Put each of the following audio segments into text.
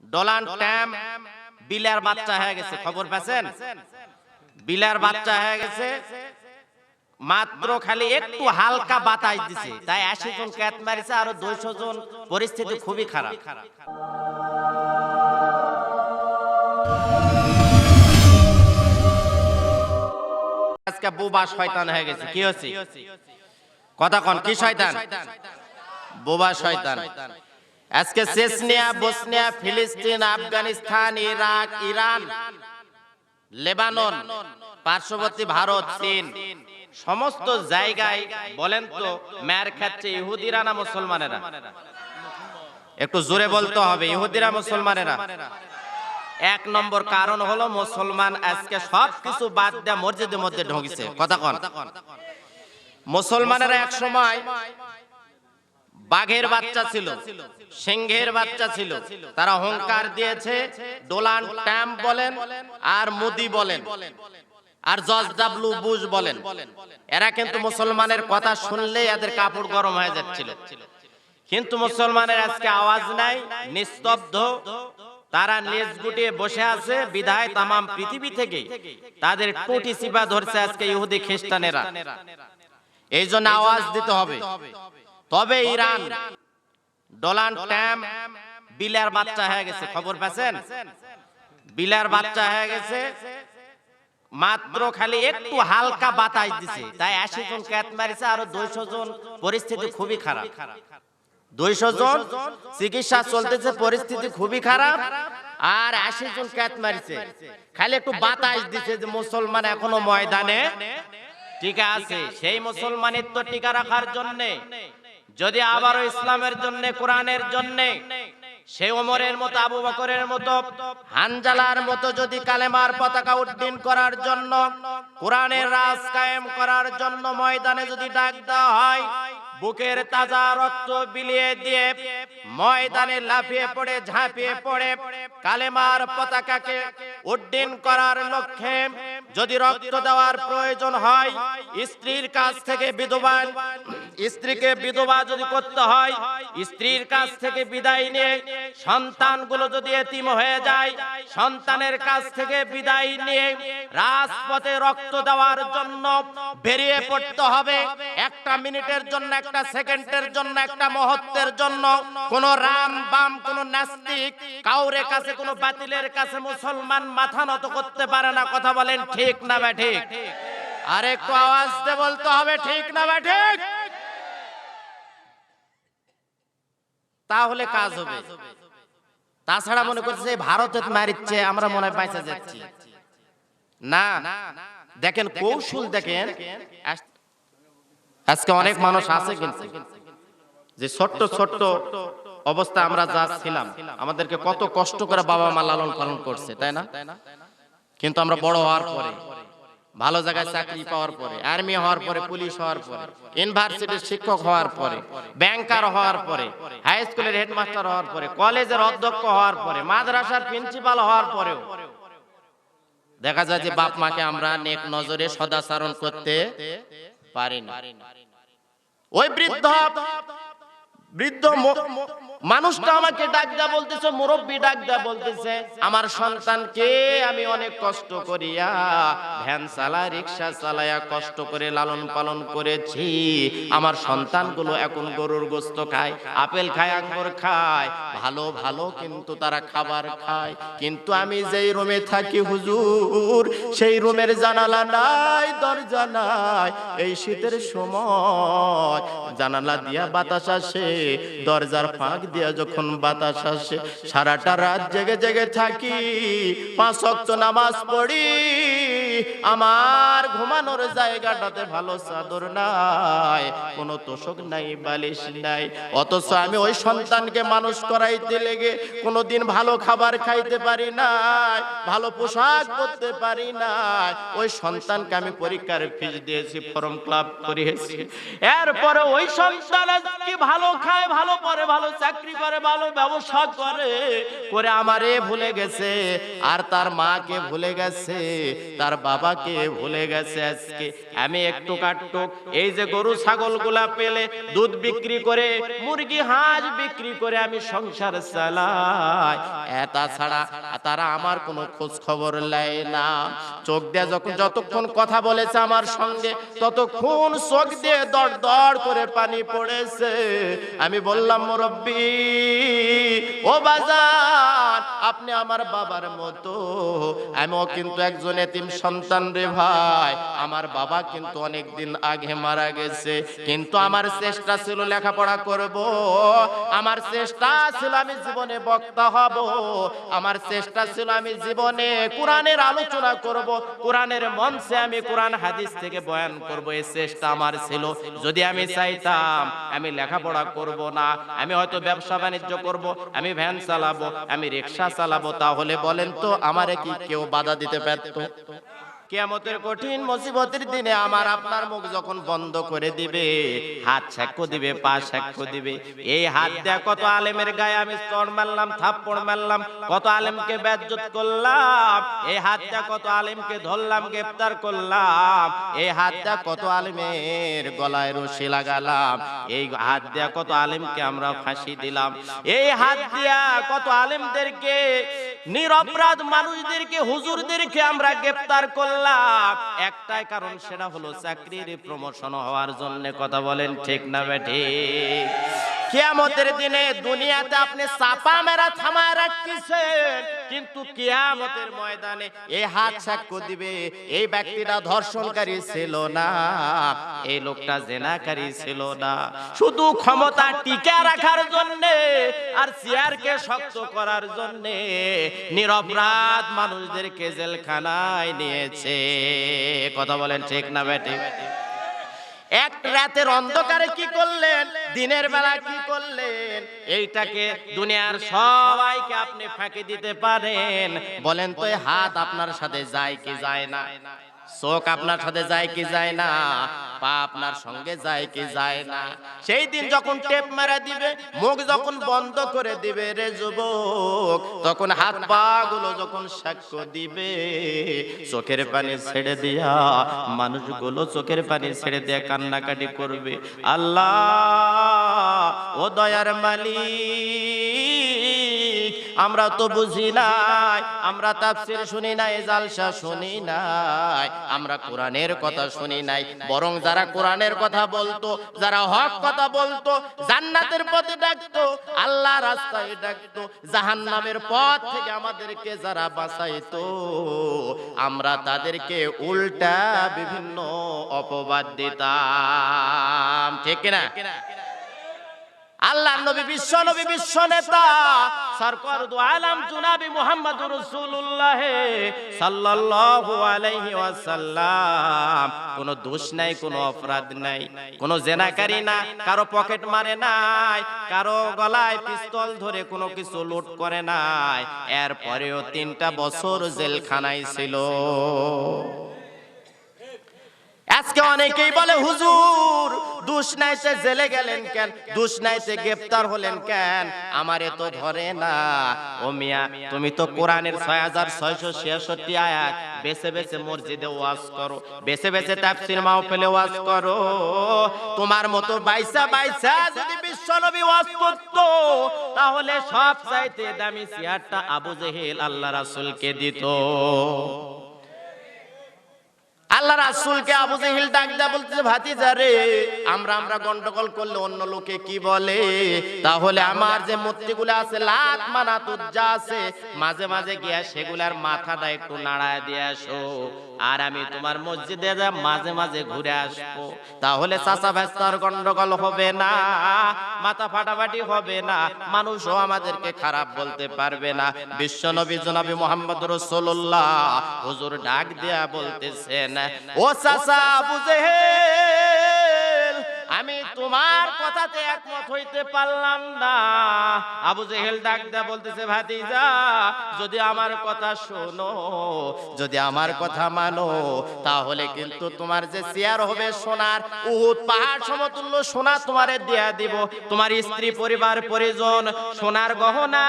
Donald Trump বিলের বাচ্চা হয়ে গেছে, খবর পাচ্ছেন? বিলের বাচ্চা হয়ে গেছে, মাত্র খালি একটু হালকা বাতাস দিছে, তাই 80 জন ক্যাট মারিছে, আরো 200 জন। পরিস্থিতি খুবই খারাপ। আজকে বোবা শয়তান হয়ে গেছে। কি হচ্ছে? কথা কোন, কি শয়তান? বোবা শয়তান। আজকে চেচনিয়া, বসনিয়া, ফিলিস্তিন, আফগানিস্তান, ইরাক, ইরান, লেবানন, পার্শ্ববর্তী ভারত, চীন, সমস্ত জায়গায় বলেন তো মার খাচ্ছে ইহুদিরা না মুসলমানেরা? একটু জোরে বলতে হবে, ইহুদিরা মুসলমানেরা? এক নম্বর কারণ হলো মুসলমান আজকে সবকিছু বাদ দিয়ে মসজিদের মধ্যে ঢুকেছে। কথা কোন? মুসলমানেরা এক সময় বাঘের বাচ্চা ছিল, সিংহের বাচ্চা ছিল। তারা হুঙ্কার দিয়েছে, ডোনাল্ড ট্রাম্প বলেন আর মোদি বলেন আর জর্জ ডব্লিউ বুশ বলেন, এরা কিন্তু মুসলমানের কথা শুনলে এদের কাপড় গরম হয়ে যাচ্ছিল। কিন্তু মুসলমানের আজকে আওয়াজ নাই, নিস্তব্ধ। তারা লেজ গুটিয়ে বসে আছে, বিধায় তামাম পৃথিবী থেকে তাদের টুটি চিপা ধরছে আজকে ইহুদি খ্রিস্টানেরা। এই জন্য আওয়াজ দিতে হবে। তবে ইরান, ডোনাল্ড ট্রাম্প বিলের বাচ্চা হয়ে গেছে, খবর পাচ্ছেন? বিলের বাচ্চা হয়ে গেছে, মাত্র খালি একটু হালকা বাতাস দিছে, তাই 80 জন ক্যাট মারিছে, আরো 200 জন। পরিস্থিতি খুবই খারাপ। 200 জন চিকিৎসা চলতেছে, পরিস্থিতি খুবই খারাপ। আর 80 জন ক্যাট মারিছে, খালি একটু বাতাস দিছে যে মুসলমান এখনো ময়দানে টিকা আছে। সেই মুসলমানের তো টিকা রাখার জন্য যদি আবারও ইসলামের জন্য, কোরআনের জন্য, সেই ওমরের মতো, আবু বকরের মতো, হানজালার মতো যদি কালেমার পতাকা উড্ডীন করার জন্য, কোরআনের রাজ কায়েম করার জন্য ময়দানে যদি ডাক দেওয়া হয়, বুকের তাজা রক্ত বিলিয়ে দিয়ে ময়দানে লাফিয়ে পড়ে, ঝাঁপিয়ে পড়ে কালেমার পতাকাকে উড্ডীন করার লক্ষ্যে যদি রক্ত দেওয়ার প্রয়োজন হয়, স্ত্রীর কাছ থেকে বিধবা, স্ত্রীকে বিধবা যদি করতে হয়, স্ত্রীর কাছ থেকে বিদায় নিয়ে সন্তানগুলো যদি এতিম হয়ে যায়, সন্তানের কাছ থেকে বিদায় নিয়ে রাজপথে রক্ত দেওয়ার জন্য বেরিয়ে পড়তে হবে। একটা মিনিটের জন্য, একটা সেকেন্ডের জন্য, একটা মুহূর্তের জন্য কোন রাম বাম, কোন নাস্তিক, কাউরে কাছে, কোন বাতিলের কাছে মুসলমান মাথা নত করতে পারে না। কথা বলেন ঠিক না ঠিক? আর একটু আওয়াজ দিয়ে বলতে হবে, ঠিক না ঠিক? তাহলে কাজ হবে। তাছাড়া মনে করছে ভারতে মারিচ্ছে, আমরা মনে হয় পয়সা যাচ্ছি না। দেখেন কৌশল, দেখেন আজকে অনেক মানুষ আছে কিন্তু যে ছোট্ট ছোট্ট অবস্থা আমরা যা ছিলাম, আমাদেরকে কত কষ্ট করে বাবা মা লালন পালন করছে, তাই না? কিন্তু আমরা বড় হওয়ার পরে, ভালো জায়গায় চাকরি পাওয়ার পরে, আর্মি হওয়ার পরে, পুলিশ হওয়ার পরে, ইউনিভার্সিটির শিক্ষক হওয়ার পরে, ব্যাংকার হওয়ার পরে, হাই স্কুলের হেডমাস্টার হওয়ার পরে, কলেজের অধ্যক্ষ হওয়ার পরে, মাদ্রাসার প্রিন্সিপাল হওয়ার পরেও দেখা যায় যে বাপ মাকে আমরা নেক নজরে সদাচরণ করতে পারি না। ওই বৃদ্ধ মানুষটা আমাকে ডাক দেয়া বলতেছে, মুরব্বী ডাক দেয়া বলতেছে, আমার সন্তানকে আমি অনেক কষ্ট করিয়া ভ্যান চালা, রিক্সা চালায়া কষ্ট করে লালন পালন করেছি। আমার সন্তানগুলো এখন গরুর গোস্ত খায়, আপেল খায়, আঙ্গুর খায়, ভালো ভালো কিন্তু তারা খাবার খায়। কিন্তু আমি যেই রুমে থাকি হুজুর, সেই রুমের জানালা নাই, দরজা নাই। এই শীতের সময় জানালা দিয়া বাতাস আসে, দরজার ফাঁক দিয়া যখন বাতাস আসে, সারাটা রাত জেগে জেগে থাকি, 5 ওয়াক্ত নামাজ পড়ি। আমার ঘুমানোর জায়গাটাতে ভালো চাদর নাই, কোনো তোষক নাই, বালিশ নাই। অথচ আমি ওই সন্তানকে মানুষ করাইতে লেগে কোনোদিন ভালো খাবার খাইতে পারি নাই, ভালো পোশাক পরতে পারি নাই। ওই সন্তানকে আমি পরীক্ষার ফিস দিয়েছি, ফর্ম ক্লাব করিয়েছি। এরপরে ওই সন্তান কি ভালো খায়, ভালো পরে, ভালো চাকরি করে, ভালো ব্যবসা করে, আমারে ভুলে গেছে আর তার মাকে ভুলে গেছে, তার বাবাকে ভুলে গেছে। আজকে আমি একটু কাটটু এই যে গরু ছাগলগুলা পেলে দুধ বিক্রি করে, মুরগি হাঁস বিক্রি করে আমি সংসার চালাই, তাছাড়া তারা আমার কোনো খোঁজ খবর নেয় না। চোখ দিয়ে যতক্ষণ কথা বলেছে আমার সঙ্গে, ততক্ষণ চোখ দিয়ে দড় দড় করে পানি পড়েছে। আমি বললাম, মুরব্বি ও বাজার, আপনি আমার বাবার মতো, আমিও কিন্তু একজন এতিম সন্তান রে ভাই। আমার বাবা কিন্তু অনেক দিন আগে মারা গেছে, কিন্তু আমার চেষ্টা ছিল লেখাপড়া করব, আমার চেষ্টা ছিল আমি জীবনে বক্তা হব, আমার চেষ্টা ছিল আমি জীবনে কোরআনের আলোচনা করব, কোরআনের মঞ্চে আমি কোরআন হাদিস থেকে বয়ান করব। এই চেষ্টা আমার ছিল। যদি আমি চাইতাম আমি লেখাপড়া করব না, আমি হয়তো ব্যবসা বাণিজ্য করব, আমি ভ্যান চালাবো, আমি রিক্সা চালাবো, তাহলে বলেন তো আমারে কি কেউ বাধা দিতে পারত? কিয়ামতের কঠিন মুসিবতের দিনে আমার আপনার মুখ যখন বন্ধ করে দিবে, হাত সাক্ষ্য দিবে, পা সাক্ষ্য দিবে। এই হাত দিয়ে কত আলেমের গায়ে আমি চড় মারলাম, থাপ্পড় মারলাম, কত আলেমকে বেজ্জত করলাম, এই হাত দিয়ে কত আলেমকে ধরলাম, গ্রেফতার করলাম, এই হাত দিয়ে কত আলেমের গলায় রশি লাগালাম, এই হাত দিয়ে কত আলেমকে আমরা ফাঁসি দিলাম, এই হাত দিয়া কত আলেমদেরকে, নিরপরাধ মানুষদেরকে, হুজুরদেরকে আমরা গ্রেফতার করলাম। একটাই কারণ, সেটা হলো চাকরির প্রমোশন হওয়ার জন্য। কথা বলেন ঠিক না বেঠিক? কিয়ামতের দিনে দুনিয়াতে আপনি চাপা মেরা থামায় রাখতেছেন, কিন্তু কিয়ামতের ময়দানে এই হাত সাক্ষ্য দিবে, এই ব্যক্তিটা ধর্ষণকারী ছিল না, এই লোকটা জেনাকারী ছিল না। শুধু ক্ষমতা টিকে রাখার জন্য আর চেয়ারকে শক্ত করার জন্য নিরপরাধ মানুষদেরকে জেলখানায় নিয়েছে। কথা বলেন ঠিক না বেঠিক? এক রাতের অন্ধকারে কি করলেন, দিনের বেলা কি করলেন, এইটাকে দুনিয়ার সবাইকে আপনি ফাঁকি দিতে পারেন? বলেন তো, এই হাত আপনার সাথে যায় কি যায় না? চোখ আপনার সাথে যায় কি যায় না? পা আপনার সঙ্গে যায় কি যায় না? সেই দিন যখন টেপ মারা দিবে, মুখ যখন বন্ধ করে দিবে রে যুবক, তখন হাত পা গুলো যখন সাক্ষ্য দিবে, চোখের পানি ছেড়ে দিয়া মানুষগুলো চোখের পানি ছেড়ে দিয়া কান্নাকাটি করবে, আল্লাহ ও দয়ার মালিক, আমরা তো বুঝি নাই, আমরা তাফসীর শুনি নাই, জালসা শুনি নাই, আমরা কোরআনের কথা শুনি নাই, বরং যারা কোরআনের কথা বলতো, যারা হক কথা বলতো, জান্নাতের পথে ডাকতো, আল্লাহ রাস্তায় ডাকতো, জাহান্নামের পথ থেকে আমাদেরকে যারা বাঁচাইতো, আমরা তাদেরকে উল্টা বিভিন্ন অপবাদ দিতাম। ঠিক না? আল্লাহ নবী, বিশ্ব নবী, বিশ্ব নেতা, সরকার দু আলম জনাবি মুহাম্মদুর রাসূলুল্লাহ সাল্লাল্লাহু আলাইহি ওয়াসাল্লাম কোনো দোষ নাই, কোনো অপরাধ নাই, কোনো জেনাকারী না, কারো পকেট মারে নাই, কারো গলায় পিস্তল ধরে কোনো কিছু লুট করে নাই, এরপরেও 3টা বছর জেলখানায় ছিল। আজকে অনেকেই বলে, হুজুর দোষ নাইতে জেলে গেলেন কেন, দোষ নাইতে গ্রেফতার হলেন কেন, আমারে তো ধরে না। ও মিয়া, তুমি তো কোরআনের 6666 আয়াত বেছে বেছে মসজিদে ওয়াজ করো, বেছে বেছে তাফসীর মাহফিলে ওয়াজ করো। তোমার মতো বাইসা বাইসা যদি বিশ্বনবী ওয়াজ করতো, তাহলে সব চাইতে দামি চেয়ারটা আবু জেহেল আল্লাহ রাসূলকে দিত। আল্লাহ রাসূলকে আবু জেহেল ডাক দেয়া বলতেছে, ভাতিজা রে, আমরা গন্ডগোল করলে অন্য লোকে কি বলে, তাহলে আমার যে মূর্তিগুলো আছে, লাত মানাত উজ্জা আছে, মাঝে মাঝে গিয়া সেগুলার মাথাটা একটু নাড়ায় দিয়ে আসো, আর আমি তোমার মসজিদে যা মাঝে মাঝে ঘুরে আসবো, তাহলে চাচা ভাস্তার গন্ডগোল হবে না, মাথা ফাটাফাটি হবে না, মানুষও আমাদেরকে খারাপ বলতে পারবে না। বিশ্বনবী জনাবি মুহাম্মদুর রাসূলুল্লাহ হুজুর ডাক দেয়া বলতেছেন, ও চাচা আবু জেহেল, আমি তোমার কথাতে একমত হইতে পারলাম না। আবু জেহেল ডাক দেয়া বলতেছে, ভাতিজা, যদি আমার কথা শোনো, যদি আমার কথা মানো, তাহলে কিন্তু তোমার যে চেয়ার হবে সোনার, উহুদ পাহাড় সমতুল্য সোনা তোমারে দেয়া দিব, তোমার স্ত্রী পরিবার পরিজন সোনার গহনা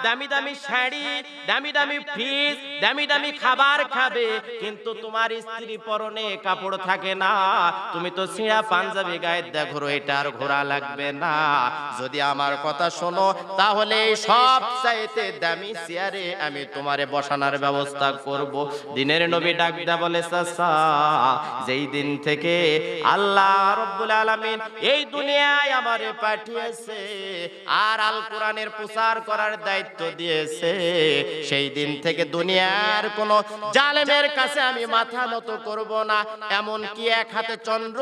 দামি দামি শাড়ি, দামি দামি ফ্রিজ, দামি দামি খাবার খাবে, কিন্তু তোমার স্ত্রী পরনে কাপড় থাকে না, তুমি তো ছিঁড়া পাঞ্জাবি গায়ে দেখো, এটা আর ঘোরা লাগবে না। যদি আমার কথা শোনো তাহলে সব চাইতে দামি চেয়ারে আমি তোমারে বসানোর ব্যবস্থা করব। দিনের নবী ডাক দেয়া বলে, চাচা, যেই দিন থেকে আল্লাহ রাব্বুল আলামিন এই দুনিয়ায় আমারে পাঠিয়েছে আর আল কোরআনের প্রচার করার দায়িত্ব দিয়েছে, সেই দিন থেকে দুনিয়ার কোন জালেমের কাছে আমি মাথা নত করব না। এমন কি এক হাতে চন্দ্র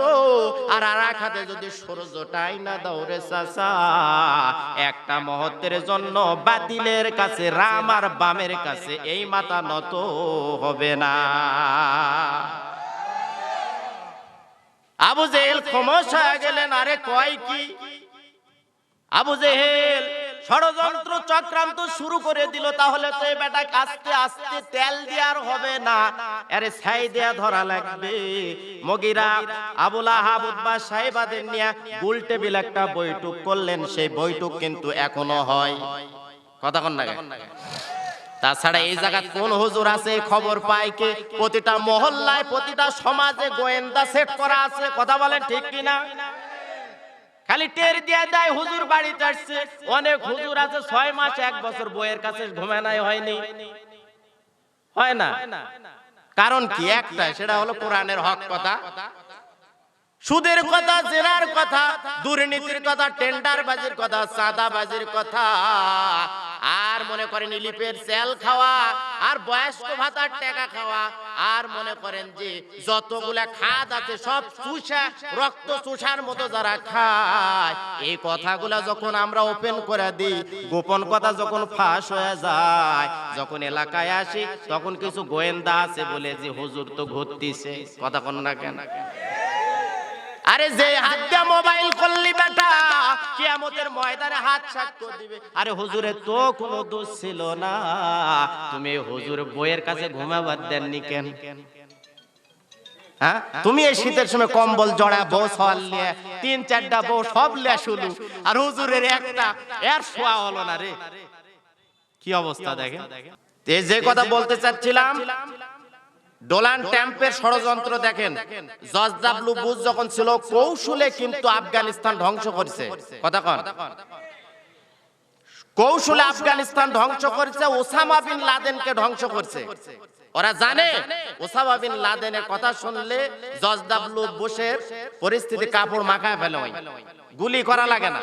আর এক হাতে যদি সূর্যটাই না দাও রে চাচা, একটা মুহূর্তের জন্য বাতিলের কাছে, রাম আর বামের কাছে এই মাথা নত হবে না। আবু জেহেল খমোশ হয়ে গেলেন। আরে কয় কি? আবু জেহেল ষড়যন্ত্র চক্রান্ত শুরু করে দিল। তাহলে তো এই বেটা আস্তে আস্তে তেল দেওয়ার হবে না, আরে ছাই দেয়া ধরা লাগবে। মুগীরা, আবু লাহাব, উতবা, সাইবাদের নিয়ে গোল টেবিল একটা বৈঠক করলেন। সেই বৈঠক কিন্তু এখনো হয়। কথা কন না? তাছাড়া এই জায়গায় কোন হুজুর আছে খবর পায় কে? প্রতিটা মহল্লায়, প্রতিটা সমাজে গোয়েন্দা সেট করা আছে। কথা বলেন ঠিক কিনা? খালি টের দিয়ে দেয় হুজুর বাড়িতে আসছে। অনেক হুজুর আছে 6 মাস 1 বছর বইয়ের কাছে ঘুমায় নাই, হয়নি, হয় না। কারণ কি? একটা, সেটা হলো কোরআনের হক কথা, সুদের কথা, জেনার কথা, দুর্নীতির কথা, টেন্ডারবাজির কথা, চাঁদাবাজির কথা, আর মনে করেন ইলিপের সেল খাওয়া, আর বয়স্ক ভাতার টাকা খাওয়া, আর মনে করেন যে যতগুলা খাত আছে সব চুষা, রক্ত চুষার মতো যারা খায়, এই কথাগুলা যখন আমরা ওপেন করে দিই, গোপন কথা যখন ফাঁস হয়ে যায়, যখন এলাকায় আসি, তখন কিছু গোয়েন্দা আছে বলে যে হুজুর তো ঘুরতিছে। কথা কোন না কেন? আরে যে হাত দিয়ে মোবাইল করলি বেটা, কিয়ামতের ময়দানে হাত সাক্ষ্য দিবে। আরে হুজুরের তো কোনো দোষ ছিল না, তুমি হুজুর বইয়ের কাছে ঘুমাবার দেননি কেন? হ্যাঁ, তুমি এই শীতের সময় কম্বল জড়া বউ সওয়াল নিয়ে 3-4টা বউ সব লিয়া শুলু, আর হুজুরের একটা এর শোয়া হলো না রে। কি অবস্থা দেখেন। এই যে কথা বলতে চাচ্ছিলাম, ডোনাল্ড ট্রাম্পের ষড়যন্ত্র দেখেন। জর্জ ডাব্লিউ বুশ যখন ছিল, কৌশলে কিন্তু আফগানিস্তান ধ্বংস করেছে। কথা কন? কৌশলে আফগানিস্তান ধ্বংস করেছে, ওসামা বিন লাদেনকে ধ্বংস করেছে। ওরা জানে ওসামা বিন লাদেনের কথা শুনলে জর্জ ডাব্লিউ বুশের পরিস্থিতি কাপড় মাখায় ফেলে, গুলি করা লাগে না।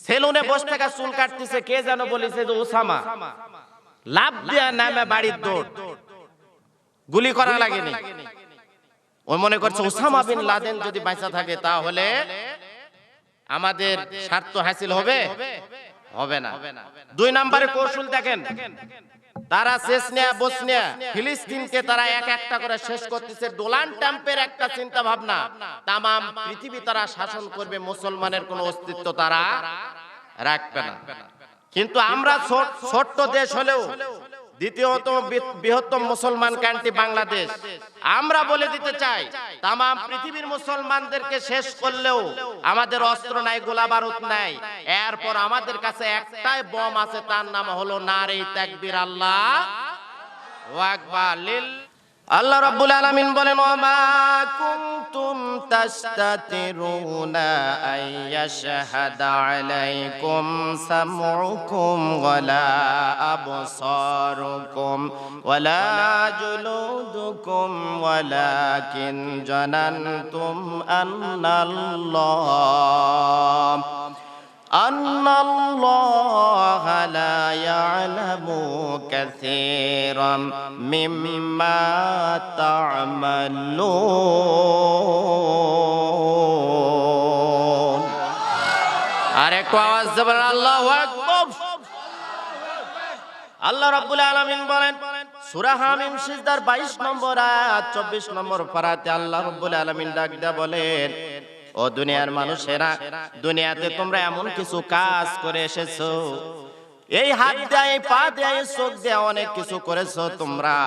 সেলুনে বসে থেকে চুল কাটতেছে, কে যেন বলেছে যে ওসামা, লাভ দেয়া নামে বাড়ির দৌড়, গুলি করা লাগেনি। ও মনে করছে ওসামা বিন লাদেন যদি বেঁচে থাকে তাহলে আমাদের স্বার্থ হাসিল হবে, হবে না। 2 নম্বরে কৌশল দেখেন, তারা চেচনিয়া, বসনিয়া, ফিলিস্তিনকে তারা এক একটা করে শেষ করতেছে। ডোনাল্ড ট্রাম্পের একটা চিন্তা ভাবনা, তামাম পৃথিবী তারা শাসন করবে, মুসলমানের কোনো অস্তিত্ব তারা রাখবে না। কিন্তু আমরা ছোট্ট দেশ হলেও দ্বিতীয়ত বৃহত্তম মুসলমান কান্ট্রি বাংলাদেশ, আমরা বলে দিতে চাই, তামাম পৃথিবীর মুসলমানদেরকে শেষ করলেও আমাদের অস্ত্র নাই, গোলা বারুদ নাই, এরপর আমাদের কাছে একটাই বম আছে, তার নাম হলো নারে তাকবীর, আল্লাহু আকবার। আল্লাহ রাব্বুল আলামিন বলেন, ওমা কুনতুম তাস্তাতিরুনা আইয়াশহাদা আলাইকুম সামউকুম ওয়ালা আবসারুকুম ওয়ালা জুলুদুকুম ওয়ালাকিন জানানতুম আন্নাল্লাহা লা ইয়ালামু কাসীরাম মিম্মা তা'মালুন। আরেকটু আওয়াজ দেবেন, আল্লাহু আকবার। আল্লাহ রাব্বুল আলামিন বলেন সূরা হামিম সিজদার 22 নম্বর আয়াত 24 নম্বর পারাতে আল্লাহ রাব্বুল আলামিন ডাক দেয়া বলেন, ও দুনিয়ার মানুষেরা, দুনিয়াতে তোমরা এমন কিছু কাজ করে এসেছো, এই হাত দিয়ে, এই পা দিয়ে, এই চোখ দিয়ে অনেক কিছু করেছো তোমরা,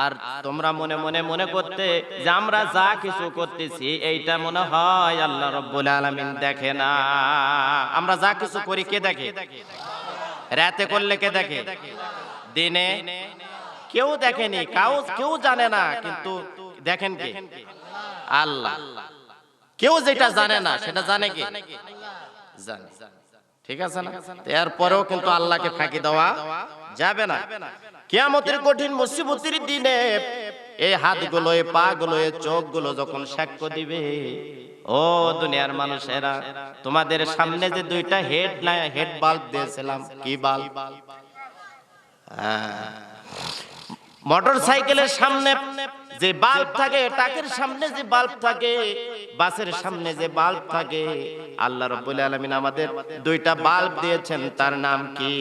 আর তোমরা মনে মনে মনে করতে যে আমরা যা কিছু করতেছি এইটা মনে হয় আল্লাহ রাব্বুল আলামিন দেখে না। আমরা যা কিছু করি কে দেখে? রাতে করলে কে দেখে? দিনে কেউ দেখেনি, কেউ জানে না, কিন্তু দেখেন কে? আল্লাহ। কেউ যেটা জানে না সেটা জানে কে? জানে। ঠিক আছে না? এরপরেও কিন্তু আল্লাহকে ফাঁকি দেওয়া যাবে না। কিয়ামতের কঠিন মুসিবতের দিনে এই হাতগুলো, এই পাগুলো, এই চোখগুলো যখন সাক্ষ্য দিবে, ও দুনিয়ার মানুষেরা, তোমাদের সামনে যে দুইটা হেড বাল্ব দিয়েছিলাম, কি বাল্ব? মোটর সাইকেলের সামনে যে বাল্ব থাকে, ট্রাকের সামনে যে বাল্ব থাকে, বাসের সামনে যে বাল্ব থাকে, আল্লাহ রাব্বুল আলামিন আমাদের দুইটা বাল্ব দিয়েছেন, তার নাম কি?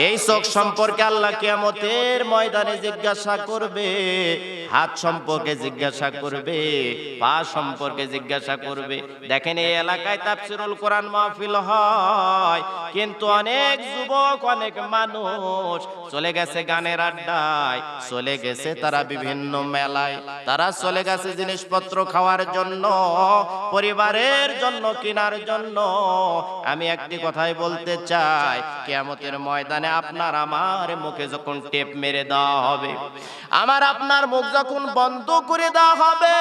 এই চোখ সম্পর্কে আল্লাহ কিয়ামতের ময়দানে জিজ্ঞাসা করবে, হাত সম্পর্কে জিজ্ঞাসা করবে, পা সম্পর্কে জিজ্ঞাসা করবে। দেখেন, এই এলাকায় তাফসীরুল কোরআন মাহফিল হয়, কিন্তু অনেক যুবক, অনেক মানুষ চলে গেছে গানের আড্ডায়, চলে গেছে তারা বিভিন্ন মেলায়, তারা চলে গেছে জিনিসপত্র খাওয়ার জন্য, পরিবারের জন্য কেনার জন্য। আমি একটি কথাই বলতে চাই, কিয়ামতের ময়দানে আপনার আমার মুখে যখন টেপ মেরে দেওয়া হবে, আমার আপনার মুখ যখন বন্ধ করে দেওয়া হবে,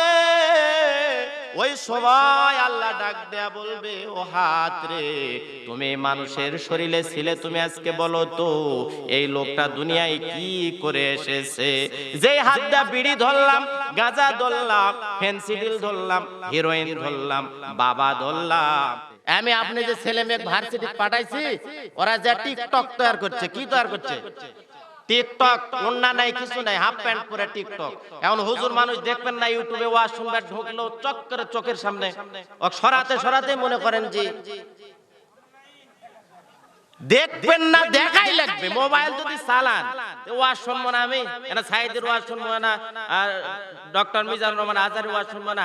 ওই সময় আল্লাহ ডাক দেয়া বলবে, ও হাত রে, তুমি মানুষের শরীরে ছিলে, তুমি আজকে বলো তো এই লোকটা দুনিয়ায় কি করে এসেছে? যেই হাত দিয়ে বিড়ি ধরলাম, গাঁজা ধরলাম, ফেন্সিডিল ধরলাম, হিরোইন ধরলাম, বাবা ধরলাম, আমি আপনি যে ছেলে মেয়ে ভার্সিটি পাঠাইছি, ওরা যে টিকটক তৈরি করছে, কি তৈরি করছে? টিকটক, ওন্না নাই, কিছু নাই, হাফ প্যান্ট পরে টিকটক। এখন হুজুর মানুষ দেখবেন না, ইউটিউবে ওয়াজ শুনবে, ঢুকলো চক করে চোখের সামনে ও সরাতে সরাতে মনে করেন যে দেখবেন না, দেখাই লাগবে। মোবাইল যদি চালান, ওয়াজ শুনবো না আমি, এটা সাইদের ওয়াজ শুনবো না, আর ডক্টর মিজানুর রহমান আজারের ওয়াজ শুনবো না,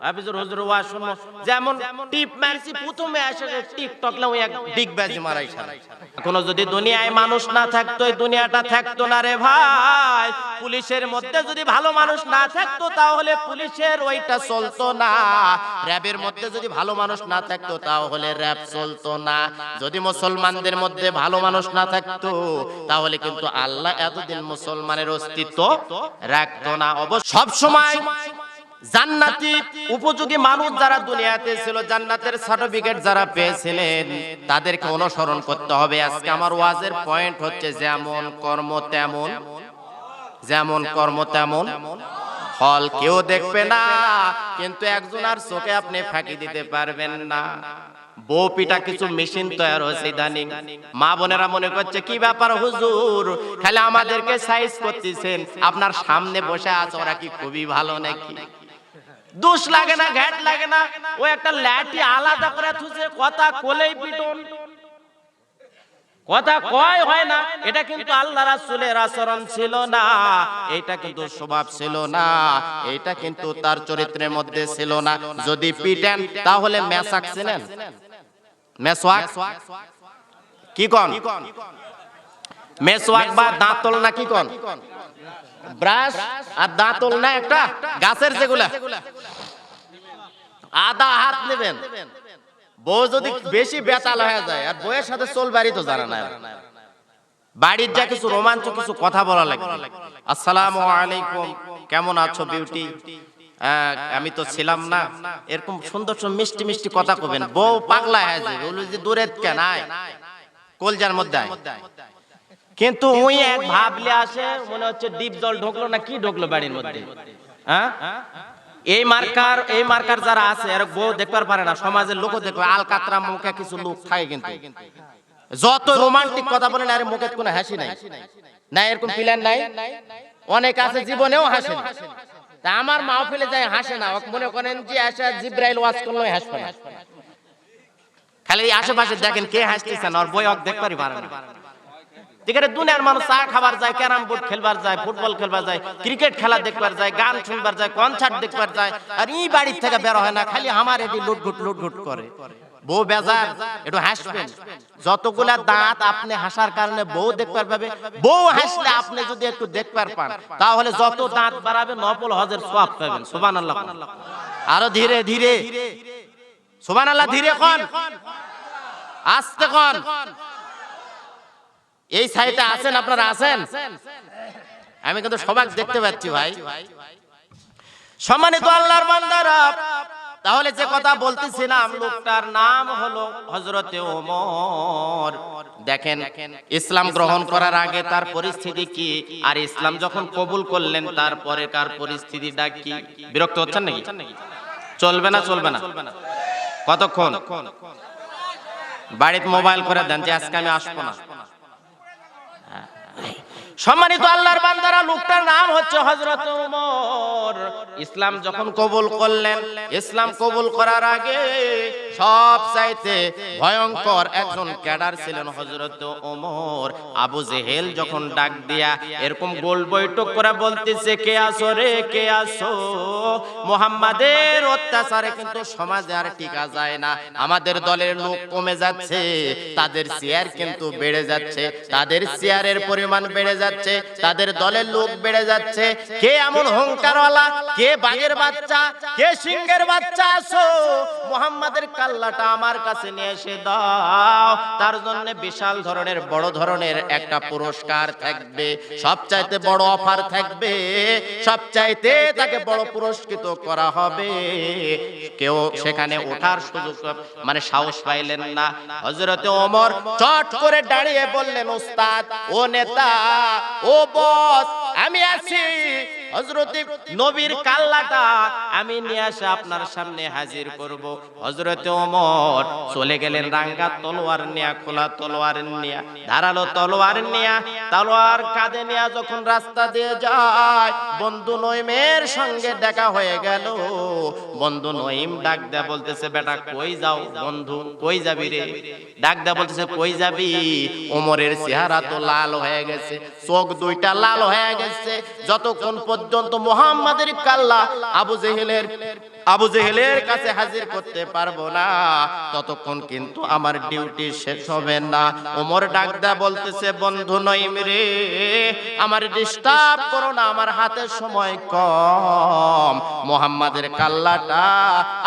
হাফিজুর হুজুরের ওয়াজ শুনবো। যেমন টিপ মারছি, প্রথমে আসে টিকটক লাও এক ডিগবাজি মারাই সারা। কোনো যদি দুনিয়ায় মানুষ না থাকতো, এই দুনিয়াটা থাকতো না রে ভাই। পুলিশের মধ্যে যদি ভালো মানুষ না থাকতো, তাহলে পুলিশের ওইটা চলতো না। র‍্যাবের মধ্যে যদি ভালো মানুষ না থাকতো, তাহলে র‍্যাব চলতো না। যদি মুসলমানদের মধ্যে ভালো মানুষ না থাকতো, তাহলে কিন্তু আল্লাহ এতদিন মুসলমানের অস্তিত্ব রাখতো না। অবশ্য সব সময় জান্নাতি উপযোগী মানুষ যারা দুনিয়াতে ছিল, জান্নাতের সার্টিফিকেট যারা পেয়েছিলেন, তাদেরকে অনুসরণ করতে হবে। আজকে আমার ওয়াজের পয়েন্ট হচ্ছে, যেমন কর্ম তেমন, যেমন কর্ম তেমন ফল। কেউ দেখবে না, কিন্তু একজনের চোখে আপনি ফাঁকি দিতে পারবেন না। বউ পিটা কিছু মেশিন তৈরি হয়েছে ইদানিং, মা বোনেরা মনে করছে কি ব্যাপার হুজুর, খালি আমাদেরকে সাইজ করতেছেন, আপনার সামনে বসে আছে, ওরা কি খুবই ভালো নাকি? দোষ লাগে না, ঘাট লাগে না, ও একটা লাঠি আলাদা করে থুছে, কথা কোলেই পিটন, কথা কয় হয় না। এটা কিন্তু আল্লাহ রাসূলের আচরণ ছিল না, এটা কিন্তু স্বভাব ছিল না, এটা কিন্তু তার চরিত্রের মধ্যে ছিল না। যদি পিটেন, তাহলে মেসাক চিনেন? মেসওয়াক কি কোন? মেসওয়াক বা দাঁতল না কি কোন? ব্রাশ আর দাঁতল না, একটা গাছের যেগুলা, আদা হাত নেবেন। বউ যদি বেশি বেতাল হয়ে যায়, আর বউয়ের সাথে চলবারই তো জানা না, বাড়ির যা কিছু রোমাঞ্চ, কিছু কথা বলা লাগবে। আসসালামু আলাইকুম, কেমন আছো বিউটি? আমি তো ছিলাম না, এরকম সুন্দর সুন্দর মিষ্টি মিষ্টি কথা কবেন। বউ পাগলা হয়ে যাবে, বলবে যে দূরে কেন আয়, কলজার মধ্যে আয়। কিন্তু ওই এক ভাবলে আসে, মনে হচ্ছে ডিপ জল ঢুকলো না কি ঢুকলো বাড়ির মধ্যে। হ্যাঁ, এই মার্কার যারা আছে, এর বউ দেখবার পারে না, সমাজের লোক দেখবে আলকাতরা মুখে কিছু লোক থাকে, কিন্তু যত রোমান্টিক কথা বলেন, আরে মুখে কোনো হাসি নাই, না এরকম প্ল্যান নাই। অনেক আছে জীবনেও হাসে না, তা আমার মাহফিলে যায় হাসে না, মনে করেন যে আসা জিব্রাইল ওয়াজ করলো হাসবে না। খালি আশেপাশে দেখেন কে হাসতেছেন, আর বই দেখবারই পারে না। ঠিক আছে, দুনিয়ার মানুষ চা খাবার যায়, ক্যারাম বোর্ড খেলবার যায়, ফুটবল খেলবার যায়, ক্রিকেট খেলা দেখবার যায়, গান শুনবার যায়, কনসার্ট দেখবার যায়, আর এই বাড়ির থেকে বের হয় না, খালি আমার এটি লুটঘুট করে। বউ বেজার, একটু হাসবেন। যতগুলা দাঁত আপনি হাসার কারণে বউ দেখবার পাবে, বউ হাসলে আপনি যদি একটু দেখবার পান, তাহলে যত দাঁত বাড়াবে নফল হজের সওয়াব পাবেন। সুবহানাল্লাহ। আরো ধীরে ধীরে সুবহানাল্লাহ, ধীরে কোন, আস্তে কোন। এই সাইটে আছেন, আপনারা আছেন? আমি কিন্তু সবাই দেখতে পাচ্ছি ভাই। সম্মানিত আল্লাহর বান্দারা, তাহলে যে কথা বলতেছিলাম, লোকটার নাম হলো হযরতে ওমর। দেখেন ইসলাম গ্রহণ করার আগে তার পরিস্থিতি কি, আর ইসলাম যখন কবুল করলেন তারপরে কার পরিস্থিতিটা কি। বিরক্ত হচ্ছেন নাকি? চলবে না, চলবে না? কতক্ষণ? বাড়িতে মোবাইল করে দেন যে আজকে আমি আসবো না। সম্মানিত আল্লাহর বান্দারা, লোকটার নাম হচ্ছে হযরত ওমর। ইসলাম যখন কবুল করলেন, ইসলাম কবুল করার আগে সবচাইতে ভয়ঙ্কর একজন ক্যাডার ছিলেন হযরত ওমর। আবু জেহেল যখন ডাক দিয়া এরকম গোল বৈঠক করে বলতেছে, কে আসো রে, কে আসো? মুহাম্মাদের অত্যাচারে কিন্তু সমাজে আর টিকা যায় না। আমাদের দলের লোক কমে যাচ্ছে, তাদের শেয়ার কিন্তু বেড়ে যাচ্ছে, তাদের শেয়ারের পরিমাণ বেড়ে যাচ্ছে, তাদের দলের লোক বেড়ে যাচ্ছে। কে এমন অহংকারওয়ালা, কে বাঘের বাচ্চা, কে সিংহের বাচ্চা আসো, মুহাম্মাদের কাল্লাটা আমার কাছে নিয়ে এসে দাও। তার জন্য বিশাল ধরনের, বড় ধরনের একটা পুরস্কার থাকবে, সবচাইতে বড় অফার থাকবে, সবচাইতে তাকে বড় পুরস্কৃত করা হবে। কেউ সেখানে ওঠার সুযোগ মানে সাহস পাইলেন না। হযরতে ওমর চট করে দাঁড়িয়ে বললেন, ওস্তাদ, ও নেতা, ও বস, আমি আছি। হযরত নবীর কাল্লাটা আমি নিয়ে এসে আপনার সামনে হাজির করব। হযরত ওমর চলে গেলেন রাঙ্গা তলোয়ার নিয়ে, খোলা তলোয়ার নিয়ে, ধারালো তলোয়ার নিয়ে, তলোয়ার কাঁধে নিয়ে যখন রাস্তা দিয়ে যায়, বন্ধু নঈমের সঙ্গে দেখা হয়ে গেল। বন্ধু নঈম ডাক দেয়া বলতেছে, বেটা কই যাও? বন্ধু কই যাবি রে? ডাক দেয়া বলতেছে, কই যাবি? ওমরের চেহারা তো লাল হয়ে গেছে, চোখ দুইটা লাল হয়ে গেছে। যতক্ষণ পর্যন্ত মুহাম্মাদের কাল্লা আবু জেহেলের কাছে হাজির করতে পারবো না, ততক্ষণ কিন্তু আমার ডিউটি শেষ হবে না। ওমর ডাক দেয়া বলতেছে, বন্ধু নঈম রে, আমার ডিস্টার্ব করো না, আমার হাতে সময় কম, মুহাম্মাদের কাল্লাটা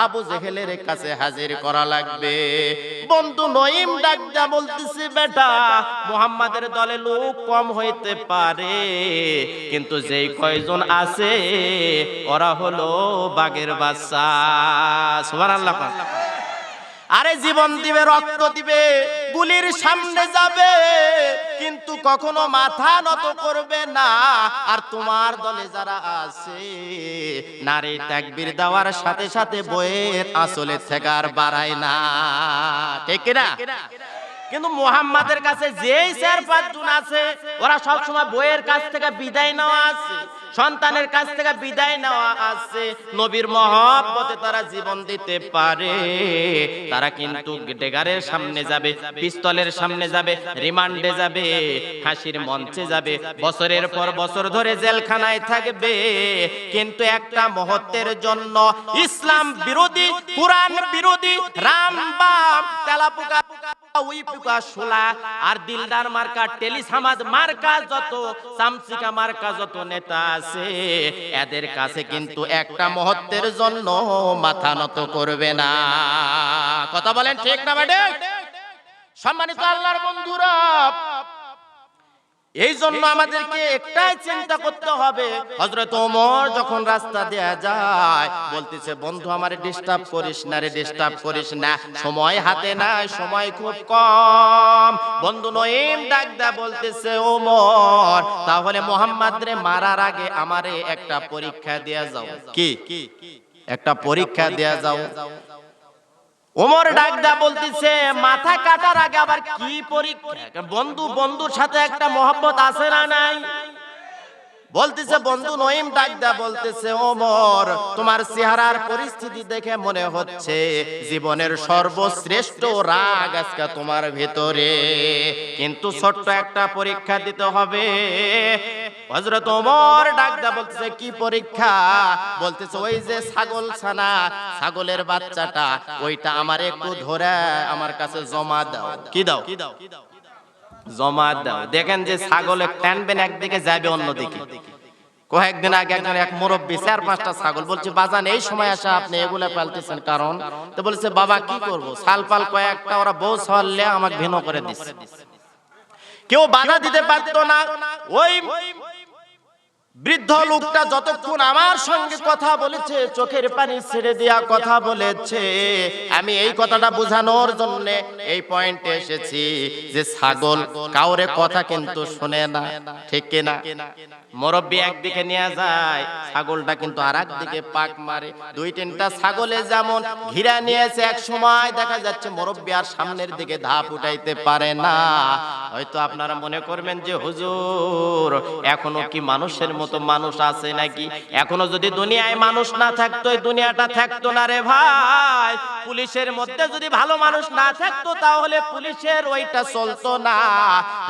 আবু জেহেলের কাছে হাজির করা লাগবে। বন্ধু নঈম ডাক দেয়া বলতেছে, বেটা, মুহাম্মাদের দলে লোক কম হইতে পারে, কিন্তু যেই কয়জন আছে ওরা হলো বাঘের বাচ্চা। সুবহানাল্লাহ। আরে জীবন দিবে, রক্ত দিবে, গুলির সামনে যাবে, কিন্তু কখনো মাথা নত করবে না। আর তোমার দলে যারা আছে, নারী তাকবীর দেওয়ার সাথে সাথে বইয়ের আসলে থেকে আর বাড়ায় না, ঠিক না? কিন্তু মুহাম্মাদের কাছে যেই 4-5 জন আছে, ওরা সব সময় বইয়ের কাছ থেকে বিদায় নেওয়া আছে, সন্তানের কাছ থেকে বিদায় নেওয়া আছে, নবীর মহব্বতে তারা জীবন দিতে পারে। তারা কিন্তু ডেগারের সামনে যাবে, পিস্তলের সামনে যাবে, রিমান্ডে যাবে, ফাঁসির মঞ্চে যাবে, বছরের পর বছর ধরে জেলখানায় থাকবে, কিন্তু একটা মুহূর্তের জন্য ইসলাম বিরোধী, কুরআন বিরোধী, রাম বাম, তেলাপোকা, উই পোকা, শোলা আর দিলদার মার্কা, টেলিসামাজ মার্কা, যত চামচিকা মার্কা যত নেতা আছে, এদের কাছে কিন্তু একটা মুহূর্তের জন্য মাথা নত করবে না। কথা বলেন ঠিক না বেটে? সম্মানিত আল্লাহর বন্ধুরা, এই জন্য আমাদেরকে একটাই চিন্তা করতে হবে। হযরত ওমর যখন রাস্তা দেয়া যায়, বলতেছে, বন্ধু আমারে ডিস্টার্ব করিস না রে, ডিস্টার্ব করিস না, সময় হাতে নাই, সময় খুব কম। বন্ধু নঈম ডাক দেয়া বলতেছে, ওমর, তাহলে মুহাম্মদ রে মারার আগে আমারে একটা পরীক্ষা দেয়া যাও। কি? একটা পরীক্ষা দেয়া যাও। ওমর ডাক দেয়া বলতেছে, মাথা কাটার আগে আবার কি পরীক্ষা? বন্ধুর সাথে একটা মহব্বত আছে না নাই? বলতেছে, বন্ধু নঈম ডাক দেয়া বলতেছে, ওমর, তোমার চেহারার পরিস্থিতি দেখে মনে হচ্ছে জীবনের সর্বশ্রেষ্ঠ রাগ আজকে তোমার ভিতরে, কিন্তু ছোট্ট একটা পরীক্ষা দিতে হবে। হযরত ওমর ডাক দেয়া বলতেছে, কি পরীক্ষা? বলতেছে, ওই যে ছাগল ছানা, ছাগলের বাচ্চাটা, ওইটা আমার একটু ধরে আমার কাছে জমা দাও। কি দাও? জমা দাও। দেখেন যে ছাগলে টানবেন একদিকে, যাবে অন্যদিকে। কয়েকদিন আগে এক মুরব্বী 4-5টা ছাগল, বলছে, বাজান এই সময় আসা আপনি এগুলা পালতেছেন কারণ? তো বলছে, বাবা কি করবো, সাল পাল কয়েকটা, ওরা বউ ছাড়লে আমাকে ভিন্ন করে দিচ্ছে। কেউ বাধা দিতে পারতো না। ওই বৃদ্ধ লোকটা যতক্ষণ আমার সঙ্গে কথা বলেছে, চোখের পানি ছেড়ে দিয়া কথা বলেছে, আমি এই কথাটা বোঝানোর জন্য এই পয়েন্টে এসেছি যে ছাগল কাউরে কথা কিন্তু শুনে না, ঠিক কিনা? মুরব্বি একদিকে নিয়ে যায়, ছাগলটা কিন্তু আর একদিকে পাক মারে। দুই তিনটা ছাগলে যেমন ঘিরা নিয়েছে, এক সময় দেখা যাচ্ছে মুরব্বি আর সামনের দিকে ধাপ উঠাইতে পারে না। হয়তো আপনারা মনে করবেন যে হুজুর এখনো কি মানুষের মতো মানুষ আছে নাকি? এখনো যদি দুনিয়ায় মানুষ না থাকতো, এই দুনিয়াটা থাকতো না রে ভাই। পুলিশের মধ্যে যদি ভালো মানুষ না থাকতো তাহলে পুলিশের ওইটা চলতো না।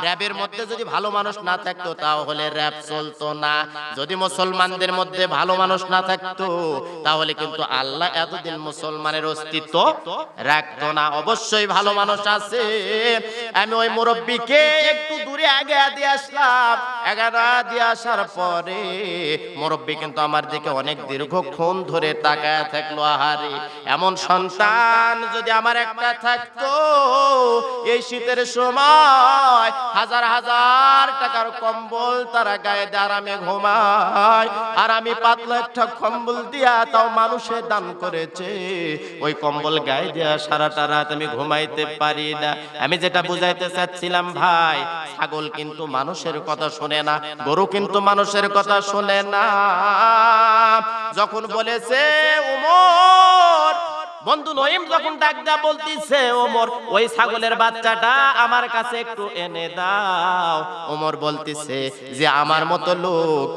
র‍্যাবের মধ্যে যদি ভালো মানুষ না থাকতো তাহলে র‍্যাব চলতো না। যদি মুসলমানদের মধ্যে ভালো মানুষ না থাকতো তাহলে কিন্তু আল্লাহ এতদিন মুসলমানের অস্তিত্ব রাখতো না। অবশ্যই ভালো মানুষ আছে। আমি ওই মুরব্বিকে একটু দূরে আগে দিয়ে আসলাম। এগারা দিয়ে আসার পরে মুরব্বি কিন্তু আমার দিকে অনেক দীর্ঘক্ষণ ধরে তাকায় থাকলো। আহারে, এমন সন্তান যদি আমার একটা থাকতো, এই শীতের সময় হাজার হাজার টাকার কম্বল তারা গায়ে দিয়ে আরামে ঘুমায়, আর আমি পাতলা একটা কম্বল দিয়া তাও মানুষের দান করেছে, ওই কম্বল গায়ে দিয়া সারাটা রাত আমি ঘুমাইতে পারি না। আমি যেটা বুঝাইতে চাচ্ছিলাম ভাই, ছাগল কিন্তু মানুষের কথা শোনে না, গরু কিন্তু মানুষের কথা শোনে না। যখন বলেছে ওমর, বন্ধু নঈম যখন ডাক দেয়া বলতিছে ওমর ওই ছাগলের বাচ্চাটা আমার কাছে একটু এনে দাও, ওমর বলতিছে যে আমার মতো লোক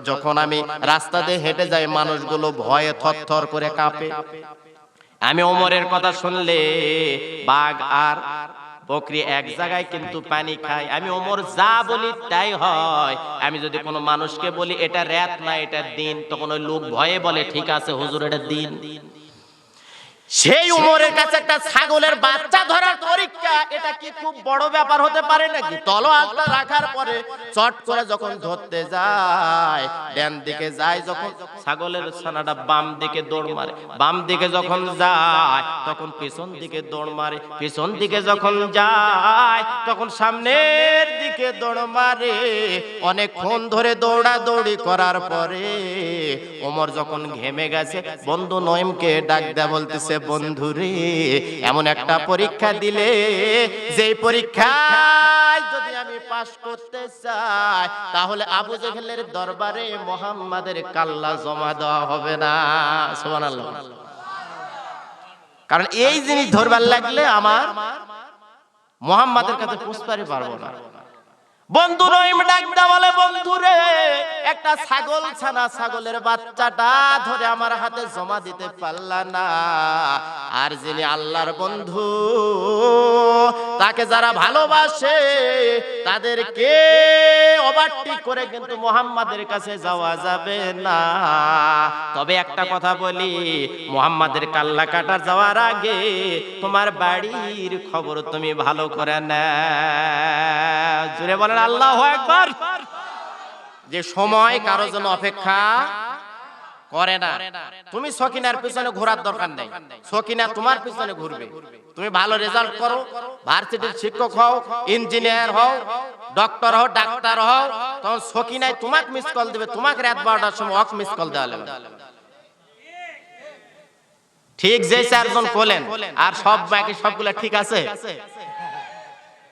যখন আমি রাস্তা দিয়ে হেঁটে যাই মানুষগুলো ভয়ে থরথর করে কাঁপে। আমি ওমরের কথা শুনলে বাঘ আর বকরি এক জায়গায় কিন্তু পানি খায়। আমি ওমর যা বলি তাই হয়। আমি যদি কোনো মানুষকে বলি এটা রাত না এটা দিন, তখন ওই লোক ভয়ে বলে ঠিক আছে হুজুর এটা দিন। সেই উমরের কাছে একটা ছাগলের বাচ্চা ধরার পরীক্ষা, এটা কি খুব বড় ব্যাপার হতে পারে নাকি? তলোয়ারটা রাখার পরে চট করে যখন ধরতে যায়, ডান দিকে যায় যখন ছাগলের ছানাটা বাম দিকে দৌড় মারে, বাম দিকে যখন যায় তখন পিছন দিকে দৌড় মারে, পিছন দিকে যখন যায় তখন সামনের দিকে দৌড় মারে। অনেকক্ষণ ধরে দৌড়াদৌড়ি করার পরে ওমর যখন ঘেমে গেছে, বন্ধু নঈমকে ডাক দেয়া বলতেছে বন্ধুরে এমন একটা পরীক্ষা দিলে যে পরীক্ষায় যদি আমি পাস করতে চাই তাহলে আবু জেহেলের দরবারে মুহাম্মাদের কাল্লা জমা দেওয়া হবে না। সুবহানাল্লাহ। কারণ এই জিনিস ধরবার লাগলে আমার মুহাম্মাদের কাছে পৌঁছতে পারবো না। বন্ধু নঈম ডাক দা বলে বন্ধুরে একটা ছাগল ছানা ছাগলের বাচ্চাটা ধরে আমার হাতে জমা দিতে পারলা না, আর যিনি আল্লাহর বন্ধু তাকে যারা ভালোবাসে তাদেরকে ওভারটেক করে কিন্তু মুহাম্মাদের কাছে যাওয়া যাবে না। তবে একটা কথা বলি, মুহাম্মাদের কাল্লা কাটা যাওয়ার আগে তোমার বাড়ির খবর তুমি ভালো করে নাও। জোরে বলেন আল্লাহু আকবার। যে সময় কারোর জন্য অপেক্ষা করে না। তুমি সকিনার পিছনে ঘোরার দরকার নেই, সকিনা তোমার পিছনে ঘুরবে। তুমি ভালো রেজাল্ট করো, ভার্সিটির শিক্ষক হও, ইঞ্জিনিয়ার হও, ডক্টর হও, ডাক্তার হও, তখন সকিনায় তোমাকে মিস কল দিবে, তোমাকে রাত 12টার সময় ওয়াক মিস কল দেওয়া লাগবে। ঠিক যে চারজন বলেন আর সব বাকি সবগুলা ঠিক আছে?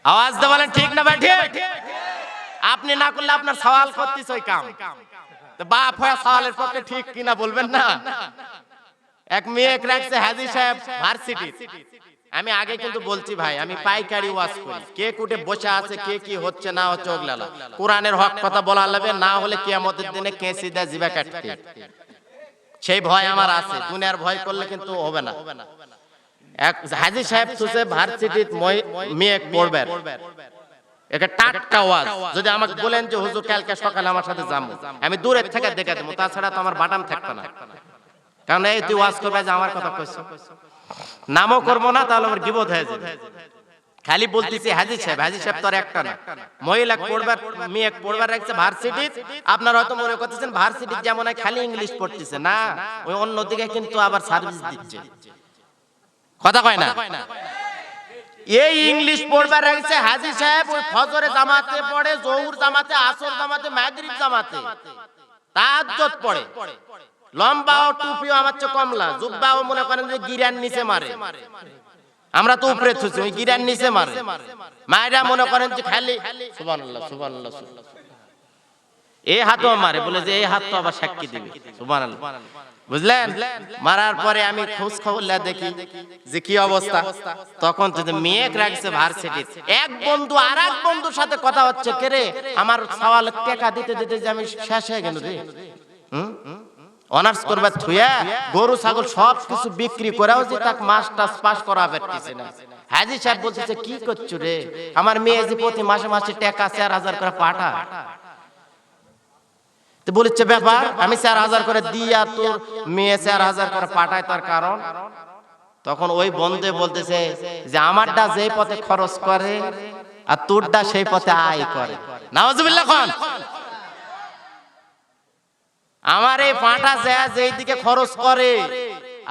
আওয়াজ দিয়ে বলেন ঠিক না ভাই? ঠিক। আপনি না করলে আপনার সওয়াল করতেছ ওই কাম, তো বাপ হয়ে সওয়ালের পক্ষে ঠিক কিনা বলবেন না। এক মেয়ে রাখছে হাজী সাহেব ভার্সিটি। আমি আগে কিন্তু বলছি ভাই, আমি পাইকারি ওয়াজ করি, কে কুটে বসে আছে কে কি হচ্ছে না হচ্ছে ওগুলা না। কোরআনের হক কথা বলা লাগবে, না হলে কিয়ামতের দিনে কেঁচি দেয় জিভা কাটতে। সেই ভয় আমার আছে, দুনিয়ার ভয় করলে কিন্তু হবে না। এক হাজী সাহেব সুসে ভার্সিটিত মেয়ে পড়বে, এটা টাটকা ওয়াজ। যদি আমাকে বলেন যে হুজুর কালকে সকালে আমার সাথে যাবো, আমি দূরের থেকে দেখে দেবো, তাছাড়া তো আমার বাটাম থাকবে না। কারণ এই তুই ওয়াজ করবে যে আমার কথা কইছ, নামও করবো না, তাহলে আমার গীবত হয়ে যাবে। খালি বলতেছি হাজী সাহেব, হাজী সাহেব তো আর একটা না, মহিলা পড়বার মেয়ে পড়বার রাখছে ভার্সিটি। আপনারা হয়তো মনে করতেছেন ভার্সিটি যেমন খালি ইংলিশ পড়তেছে, না, ওই অন্যদিকে কিন্তু আবার সার্ভিস দিচ্ছে। কথা কয় না? এই ইংলিশ পড়বার রাখছে হাজী সাহেব ওই ফজরে জামাতে পড়ে, জোহর জামাতে, আসর জামাতে, মাগরিব জামাতে, তাহাজ্জুদ পড়ে, লম্বাও টুপিও আমার চেয়ে কমলা, জুব্বাও মনে করেন যে গিরার নিচে মারে, আমরা তো উপরে থুছি, ওই গিরার নিচে মারে, মায়েরা মনে করেন যে খালি সুবহানাল্লাহ সুবহানাল্লাহ এই হাতও মারে, বলে যে এই হাত তো আবার সাক্ষী দিবে, সুবহানাল্লাহ, বুঝলেন? মারার পরে আমি খোঁজ খবর দেখি যে কি অবস্থা, তখন তো মেয়েক রাখছে ভার্সিটি, এক বন্ধু আর এক বন্ধুর সাথে কথা হচ্ছে, কে রে আমার সওয়াল টাকা দিতে দিতে যে আমি শেষ হয়ে গেল রে, অনার্স করবে থুয়া গরু ছাগল সব কিছু বিক্রি করেও যে তাকে মাস্টার্স পাস করা পারতেছে না। হাজী সাহেব বলতেছে কি করছো রে, আমার মেয়ে যে প্রতি মাসে মাসে টাকা 4000 করে পাঠায়, তো বলেছে ব্যাপার আমি 4000 করে দিয়া তোর মেয়ে 4000 করে পাঠায়, তার কারণ? তখন ওই বন্ধু বলতেছে যে আমারটা যেই পথে খরচ করে আর তোরটা সেই পথে আয় করে। নাউজুবিল্লাহ খান। আমার এই পাঁটা যেই দিকে খরচ করে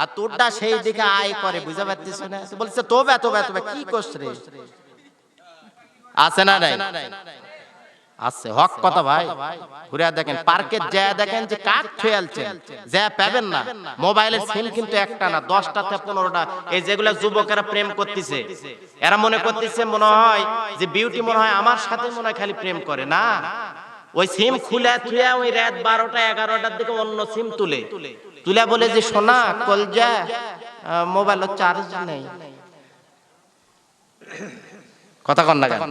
আর তোরটা সেই দিকে আয় করে, বুঝতে পারছিস না? বলছে তোবে তোবে তোবে কি করছ রে, আছে না নাই? আছে, হক কথা ভাই। ঘুরে দেখেন পার্কে যা দেখেন যে কাক খেলছেন যা পাবেন না, মোবাইলের সিম কিন্তু একটা না 10টা থেকে 15টা, এই যেগুলা যুবকেরা প্রেম করতেছে, এরা মনে করতেছে মনে হয় যে বিউটি মনে হয় আমার সাথে মনে হয় খালি প্রেম করে, না, ওই সিম খুলে থুয়া ওই রাত 12টা 11টার দিকে অন্য সিম তুলে বলে যে সোনা কলজা মোবাইল চার্জ নেই, কথা কন না কেন?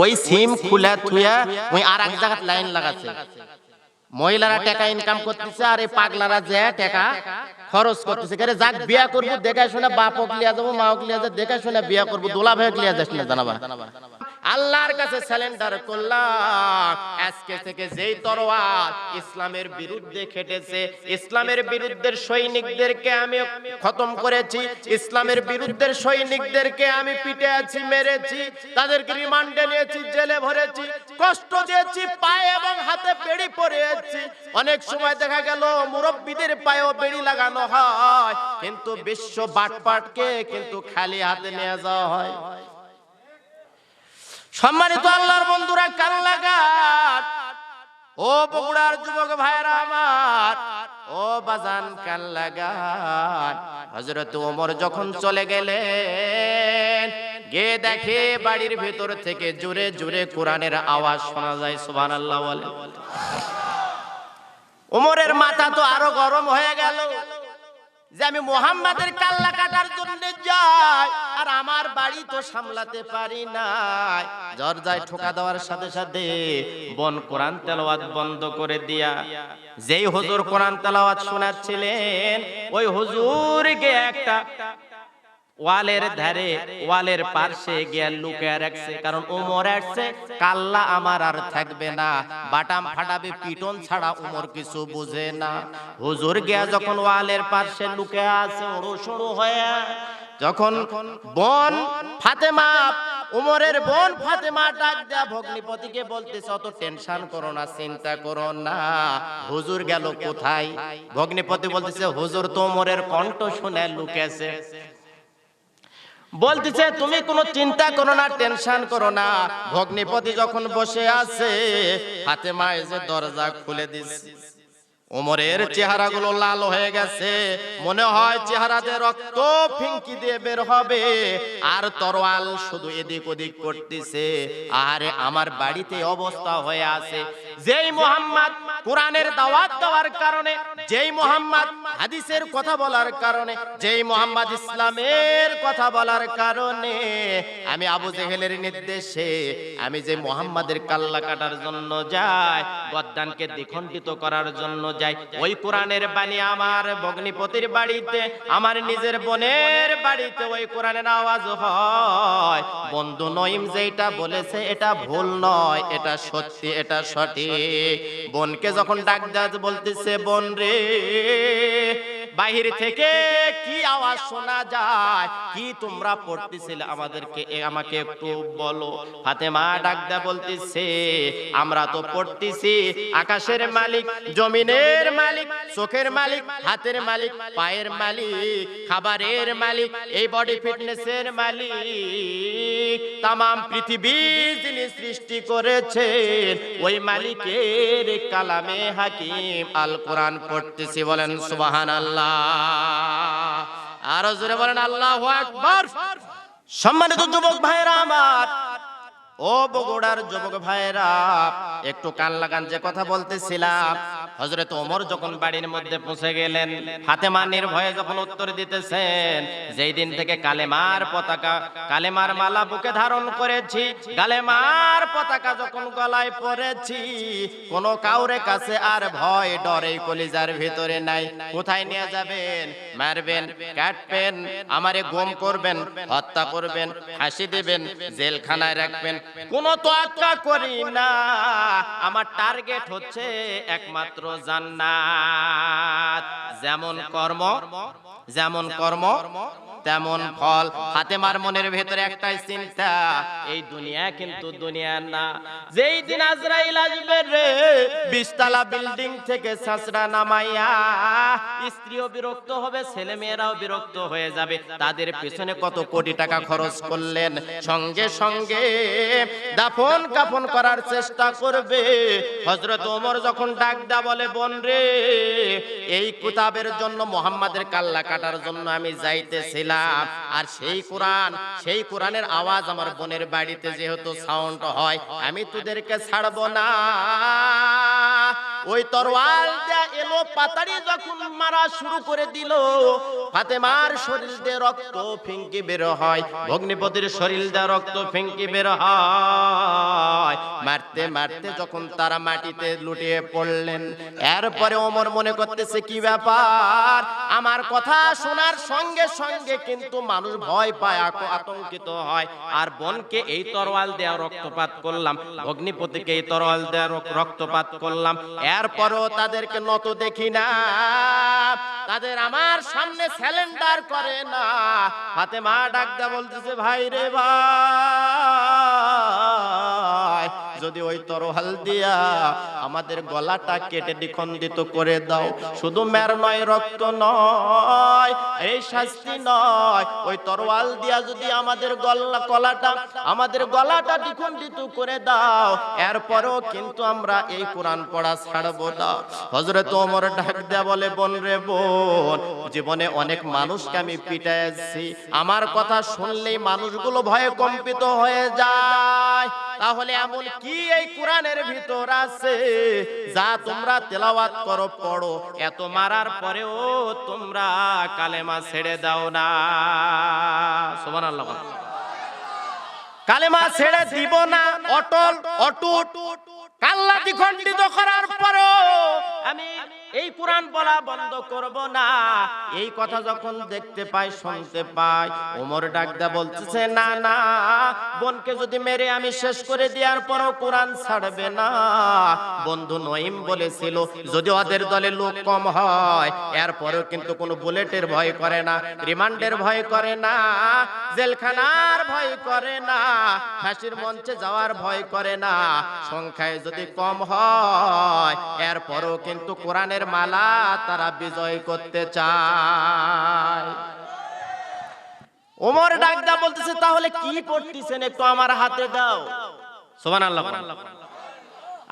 ওই সিম খুলে থুয়া ওই আর এক জায়গায় লাইন লাগাচ্ছে, মহিলারা টাকা ইনকাম করতেছে আর এই পাগলারা যে টাকা খরচ করতেছে, করে যাক বিয়া করবো দেখে শুনে বাপক লিয়া যাবো, মাওক লিয়া যাবো, দেখে শুনে বিয়া করবো, দোলা ভাইক লিয়া যাস না, জানাবা আল্লাহর কাছে স্যালেন্ডার করলাম। আজকে থেকে যেই তরোয়াল ইসলামের বিরুদ্ধে খেটেছে, ইসলামের বিরুদ্ধের সৈনিকদেরকে আমি খতম করেছি, ইসলামের বিরুদ্ধের সৈনিকদেরকে আমি পিটেছি, মেরেছি, তাদেরকে রিমান্ডে নিয়েছি, জেলে ভরেছি, কষ্ট দিয়েছি, পায়ে এবং হাতে বেড়ি পরিয়েছি। অনেক সময় দেখা গেল মুরব্বীদের পায়েও বেড়ি লাগানো হয়, কিন্তু বিশ্ব বাটপাটকে কিন্তু খালি হাতে নিয়ে যাওয়া হয়। সম্মানিত আল্লাহর বন্ধুরা, কান লাগান, ও বগুড়ার যুবক ভাইরা আমার, ও বাজান কান লাগান। হযরত ওমর যখন চলে গেলেন, গিয়ে দেখে বাড়ির ভেতর থেকে জোরে জোরে কোরআনের আওয়াজ শোনা যায়, সুবহানাল্লাহ বলে। ওমরের মাথা তো আরো গরম হয়ে গেল যে আমি মুহাম্মাদের কাল্লা কাটার জন্য যাই আর আমার বাড়ি তো সামলাতে পারি না। দরজায় ঠোকা দেওয়ার সাথে সাথে বোন কোরআন তেলাওয়াত বন্ধ করে দিয়া, যেই হুজুর কোরআন তেলাওয়াত শোনাচ্ছিলেন ওই হুজুরকে একটা ওয়ালের ধারে, ওয়ালের পাশে গিয়ে লুকিয়ে রাখছে, কারণ ওমর আসছে, কাল্লা আমার আর থাকবে না, বাটাম ফাটাবে পিটন ছাড়া ওমর কিছু বুঝে না। হুজুর গিয়া যখন ওয়ালের পাশে লুকিয়ে আছে সরু হয়ে, যখন বোন ফাতেমা, উমরের বোন ফাতেমা ডাক দেয়া ভগ্নিপতিকে বলতেছে অত টেনশন করো না, চিন্তা করো না, হুজুর গেল কোথায়? ভগ্নিপতি বলতেছে হুজুর তো উমরের কণ্ঠ শুনে লুকেছে। বলতেছে তুমি কোনো চিন্তা করো না, টেনশন করো না। ভগ্নিপতি যখন বসে আছে, ফাতেমা এসে দরজা খুলে দিচ্ছে। ওমরের চেহারাগুলো লাল হয়ে গেছে, মনে হয় চেহারাতে রক্ত ফিঙ্কি দিয়ে বের হবে, আর তরোয়াল শুধু এদিক ওদিক করতেছে। আরে আমার বাড়িতে অবস্থা হয়ে আছে, যেই মুহাম্মদ কোরআনের দাওয়াত দেওয়ার কারণে, যেই মুহাম্মদ হাদিসের কথা বলার কারণে, যেই মুহাম্মদ ইসলামের কথা বলার কারণে আমি আবু জেহেলের নির্দেশে আমি যে মুহাম্মাদের কাল্লা কাটার জন্য যাই, গদ্দানকে দ্বিখণ্ডিত করার জন্য যাই, ওই কোরআনের বাণী আমার ভগ্নিপতির বাড়িতে, আমার নিজের বোনের বাড়িতে ওই কোরআনের আওয়াজ হয়। বন্ধু নঈম যেটা বলেছে এটা ভুল নয়, এটা সত্যি, এটা সঠিক। বোনকে যখন ডাক দেওয়া বলতেছে বোন রে, বাহির থেকে কি আওয়াজ শোনা যায়, কি তোমরা পড়তেছিলে আমাকে একটু বলো। ফাতেমা ডাক দেয়া বলতেছে, আমরা তো পড়তেছি আকাশের মালিক, জমিনের মালিক, চোখের মালিক, হাতের মালিক, পায়ের মালিক, খাবারের মালিক, এই বডি ফিটনেসের মালিক, তাম পৃথিবী যিনি সৃষ্টি করেছেন ওই মালিকের কালামে হাকিম আল কোরআন পড়তেছি। বলেন সুবহানাল্লাহ। আরো জোরে বলেন আল্লাহু আকবার। সম্মানিত যুবক ভাইরা আমার, ও বগুড়ার যুবক ভাইরা, একটু কান লাগান, যে কথা বলতেছিলাম। হযরত ওমর যখন বাড়ির মধ্যে পৌঁছে গেলেন, ফাতেমা নির্ভয়ে যখন উত্তর দিতেছেন, যেই দিন থেকে কালেমার পতাকা, কালেমার মালা বুকে ধারণ করেছি, কালেমার পতাকা যখন গলায় পরেছি, কোন কাউরে কাছে আর ভয় ডরে কলিজার ভিতরে নাই। কোথায় নিয়ে যাবেন? মারবেন, কাটবেন, আমারে গুম করবেন, হত্যা করবেন, ফাঁসি দিবেন, জেলখানায় রাখবেন, কোন তোয়াক্কা করি না। আমার টার্গেট হচ্ছে একমাত্র জান্নাত। যেমন কর্ম তেমন ফল। ফাতেমার মনের ভেতরে একটাই চিন্তা, এই দুনিয়া কিন্তু দুনিয়া না। যেই দিন আজরাইল আসবে রে, 20 তলা বিল্ডিং থেকে ছাঁচড়া নামাইয়া, স্ত্রীও বিরক্ত হবে, ছেলে মেয়েরাও বিরক্ত হয়ে যাবে। তাদের পেছনে কত কোটি টাকা খরচ করলেন, সঙ্গে সঙ্গে দাফন কাফন করার চেষ্টা করবে। হযরত ওমর যখন ডাক দেয়া বলে, বোন রে, এই কিতাবের জন্য, মুহাম্মাদের কাল্লা কাটার জন্য আমি যাইতেছিলাম, আর সেই কোরআনের আওয়াজ আমার বোনের বাড়িতে যেহেতু সাউন্ড হয়, আমি তোদেরকে ছাড়বো না। ওই তরোয়াল দিয়ে এলো পাতাড়ি যখন মারা শুরু করে দিল, ফাতেমার শরীর দিয়ে রক্ত ফিঙ্কি বের হয়, ভগ্নিপতির শরীর দিয়ে রক্ত ফিঙ্কি বের হয়। মারতে মারতে যখন তারা মাটিতে লুটিয়ে পড়লেন, এরপরে ওমর মনে করতেছে, কি ব্যাপার, আমার কথা শোনার সঙ্গে সঙ্গে কিন্তু মানুষ ভয় পায়, আতঙ্কিত হয়। আর বোনকে এই তরোয়াল দিয়ে রক্তপাত করলাম, ভগ্নিপতিকে এই তরোয়াল দিয়ে রক্তপাত করলাম, এরপরও তাদেরকে নত দেখি না, তাদের আমার সামনে স্যালেন্ডার করে না। ফাতেমা ডাক দেয়া বলতেছে, ভাই রে ভাই, যদি ওই তরোয়াল দিয়া আমাদের গলাটা কেটে দ্বিখণ্ডিত করে দাও, শুধু মের নয়, রক্ত নয়, এই শাস্তি নয়, ওই তরোয়াল দিয়া যদি আমাদের গলাটা দ্বিখণ্ডিত করে দাও, এরপরও কিন্তু আমরা এই কোরআন পড়া ছাড়বো না। হযরত ওমর ডাক দেয়া বলে, বোন রে বোন, জীবনে অনেক মানুষকে আমি পিটাইছি, আমার কথা শুনলেই মানুষগুলো ভয়ে কম্পিত হয়ে যায়, তাহলে এমন কি এই কোরআনের ভিতর আছে যা তোমরা তেলাওয়াত করো, পড়ো, এত মারার পরেও তোমরা কালেমা ছেড়ে দাও না? সুবহানাল্লাহ। কালেমা ছেড়ে দিব না, অটুট কাল্লা দ্বিখণ্ডিত করার পরও আমি এই কোরআন বলা বন্ধ করব না। এই কথা যখন দেখতে পাই, শুনতে পাই, ওমর ডাক দেয়া বলতেছে, না না, বোনকে যদি মেরে আমি শেষ করে দেওয়ার পরও কোরআন ছাড়বে না। বন্ধু নঈম বলেছিল, যদি ওদের দলে লোক কম হয়, এরপরেও কিন্তু কোনো বুলেটের ভয় করে না, রিমান্ডের ভয় করে না, জেলখানার ভয় করে না, ফাঁসির মঞ্চে যাওয়ার ভয় করে না। সংখ্যায় যদি কম হয়, এরপরও কিন্তু কোরআনের মালা তারা বিজয় করতে চায়। ওমর ডাক দা বলতেছে, তাহলে কি পড়তেছেন একটু আমার হাতে দাও। সুবহানাল্লাহ।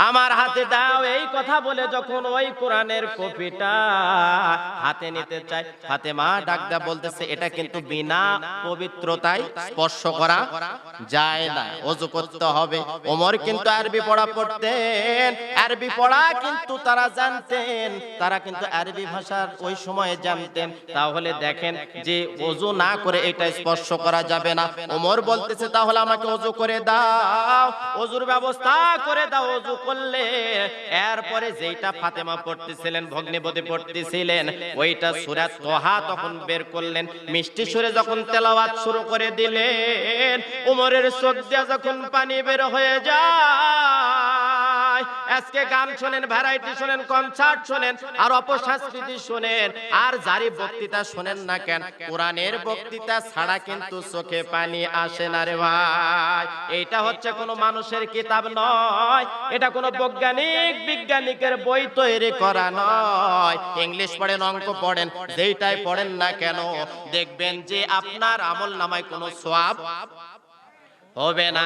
আমার হাতে দাও। এই কথা বলে যখন ওই কোরআনের কপিটা হাতে নিতে চায়, ফাতেমা ডাক দা বলতেছে, এটা কিন্তু বিনা পবিত্রতায় স্পর্শ করা যায় না, ওযু করতে হবে। ওমর কিন্তু আরবি পড়া পড়তেন, আরবি পড়া কিন্তু তারা জানতেন, তারা কিন্তু আরবি ভাষার ওই সময়ে জানতেন। তাহলে দেখেন যে ওযু না করে এটা স্পর্শ করা যাবে না। ওমর বলতেছে, তাহলে আমাকে ওযু করে দাও, ওযুর ব্যবস্থা করে দাও। ওযু করলে এরপরে যেটা ফাতেমা পড়তেছিলেন, ভগ্নিপতি পড়তেছিলেন, ওইটা সূরা তোহা তখন বের করলেন, মিষ্টি সুরে যখন তেলাওয়াত শুরু করে দিলেন, ওমরের চোখ দিয়ে যখন পানি বের হয়ে যায়, নয়। আজকে গান শোনেন, ভ্যারাইটি শোনেন, কনসার্ট শোনেন, আর অপসংস্কৃতি শোনেন, আর যারই বক্তৃতা শোনেন না কেন, কোরআনের বক্তৃতা ছাড়া কিন্তু চোখে পানি আসে না রে ভাই। এইটা হচ্ছে কোনো মানুষের কিতাব নয়, এটা কোনো বিজ্ঞানিকের বই তৈরি করা নয়। ইংলিশ পড়েন, অঙ্ক পড়েন, যেইটাই পড়েন না কেন, দেখবেন যে আপনার আমল নামায় কোনো সওয়াব হবে না।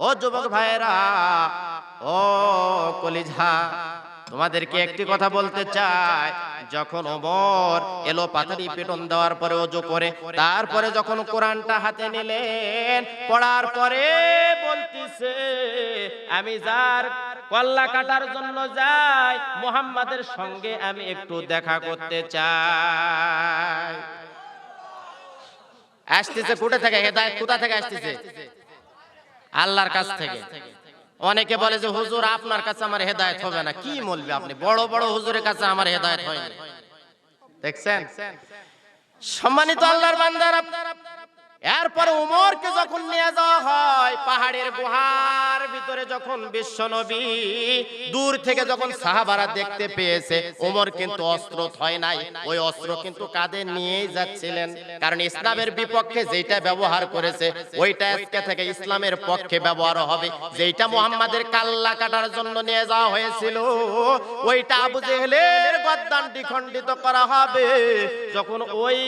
ও যুবক ভাইরা, ও কলিজা, তোমাদেরকে একটি কথা বলতে চাই, যখন ওমর এলো পাতারি পেটন দেওয়ার পরে ওযু করে, তারপরে যখন কোরআনটা হাতে নিলেন, পড়ার পরে বলতিছে, আমি যার কল্লা কাটার জন্য যাই, মুহাম্মাদের সঙ্গে আমি একটু দেখা করতে চাই। আসতেছে কোথা থেকে? হেদায়েত কোথা থেকে আসতেছে? আল্লাহর কাছ থেকে। অনেকে বলে যে হুজুর আপনার কাছে আমার হেদায়েত হবে না। কি বলবে আপনি? বড় বড় হুজুরের কাছে আমার হেদায়েত হয়নি। দেখছেন সম্মানিত আল্লাহর বান্দারা, এরপর ওমরকে যখন নিয়ে যাওয়া হয় পাহাড়ের গুহার ভিতরে, যখন বিশ্বনবী দূর থেকে যখন সাহাবারা দেখতে পেয়েছে, ওমর কিন্তু অস্ত্র থয় নাই, ওই অস্ত্র কিন্তু কাঁধে নিয়েই যাচ্ছিলেন, কারণ ইসলামের বিপক্ষে যেটা ব্যবহার করেছে ওইটা আজকে থেকে ইসলামের পক্ষে ব্যবহার হবে। যেটা মুহাম্মাদের কাল্লা কাটার জন্য নিয়ে যাওয়া হয়েছিল, ওইটা আবু জেহেলের গর্দান দ্বিখণ্ডিত করা হবে। যখন ওই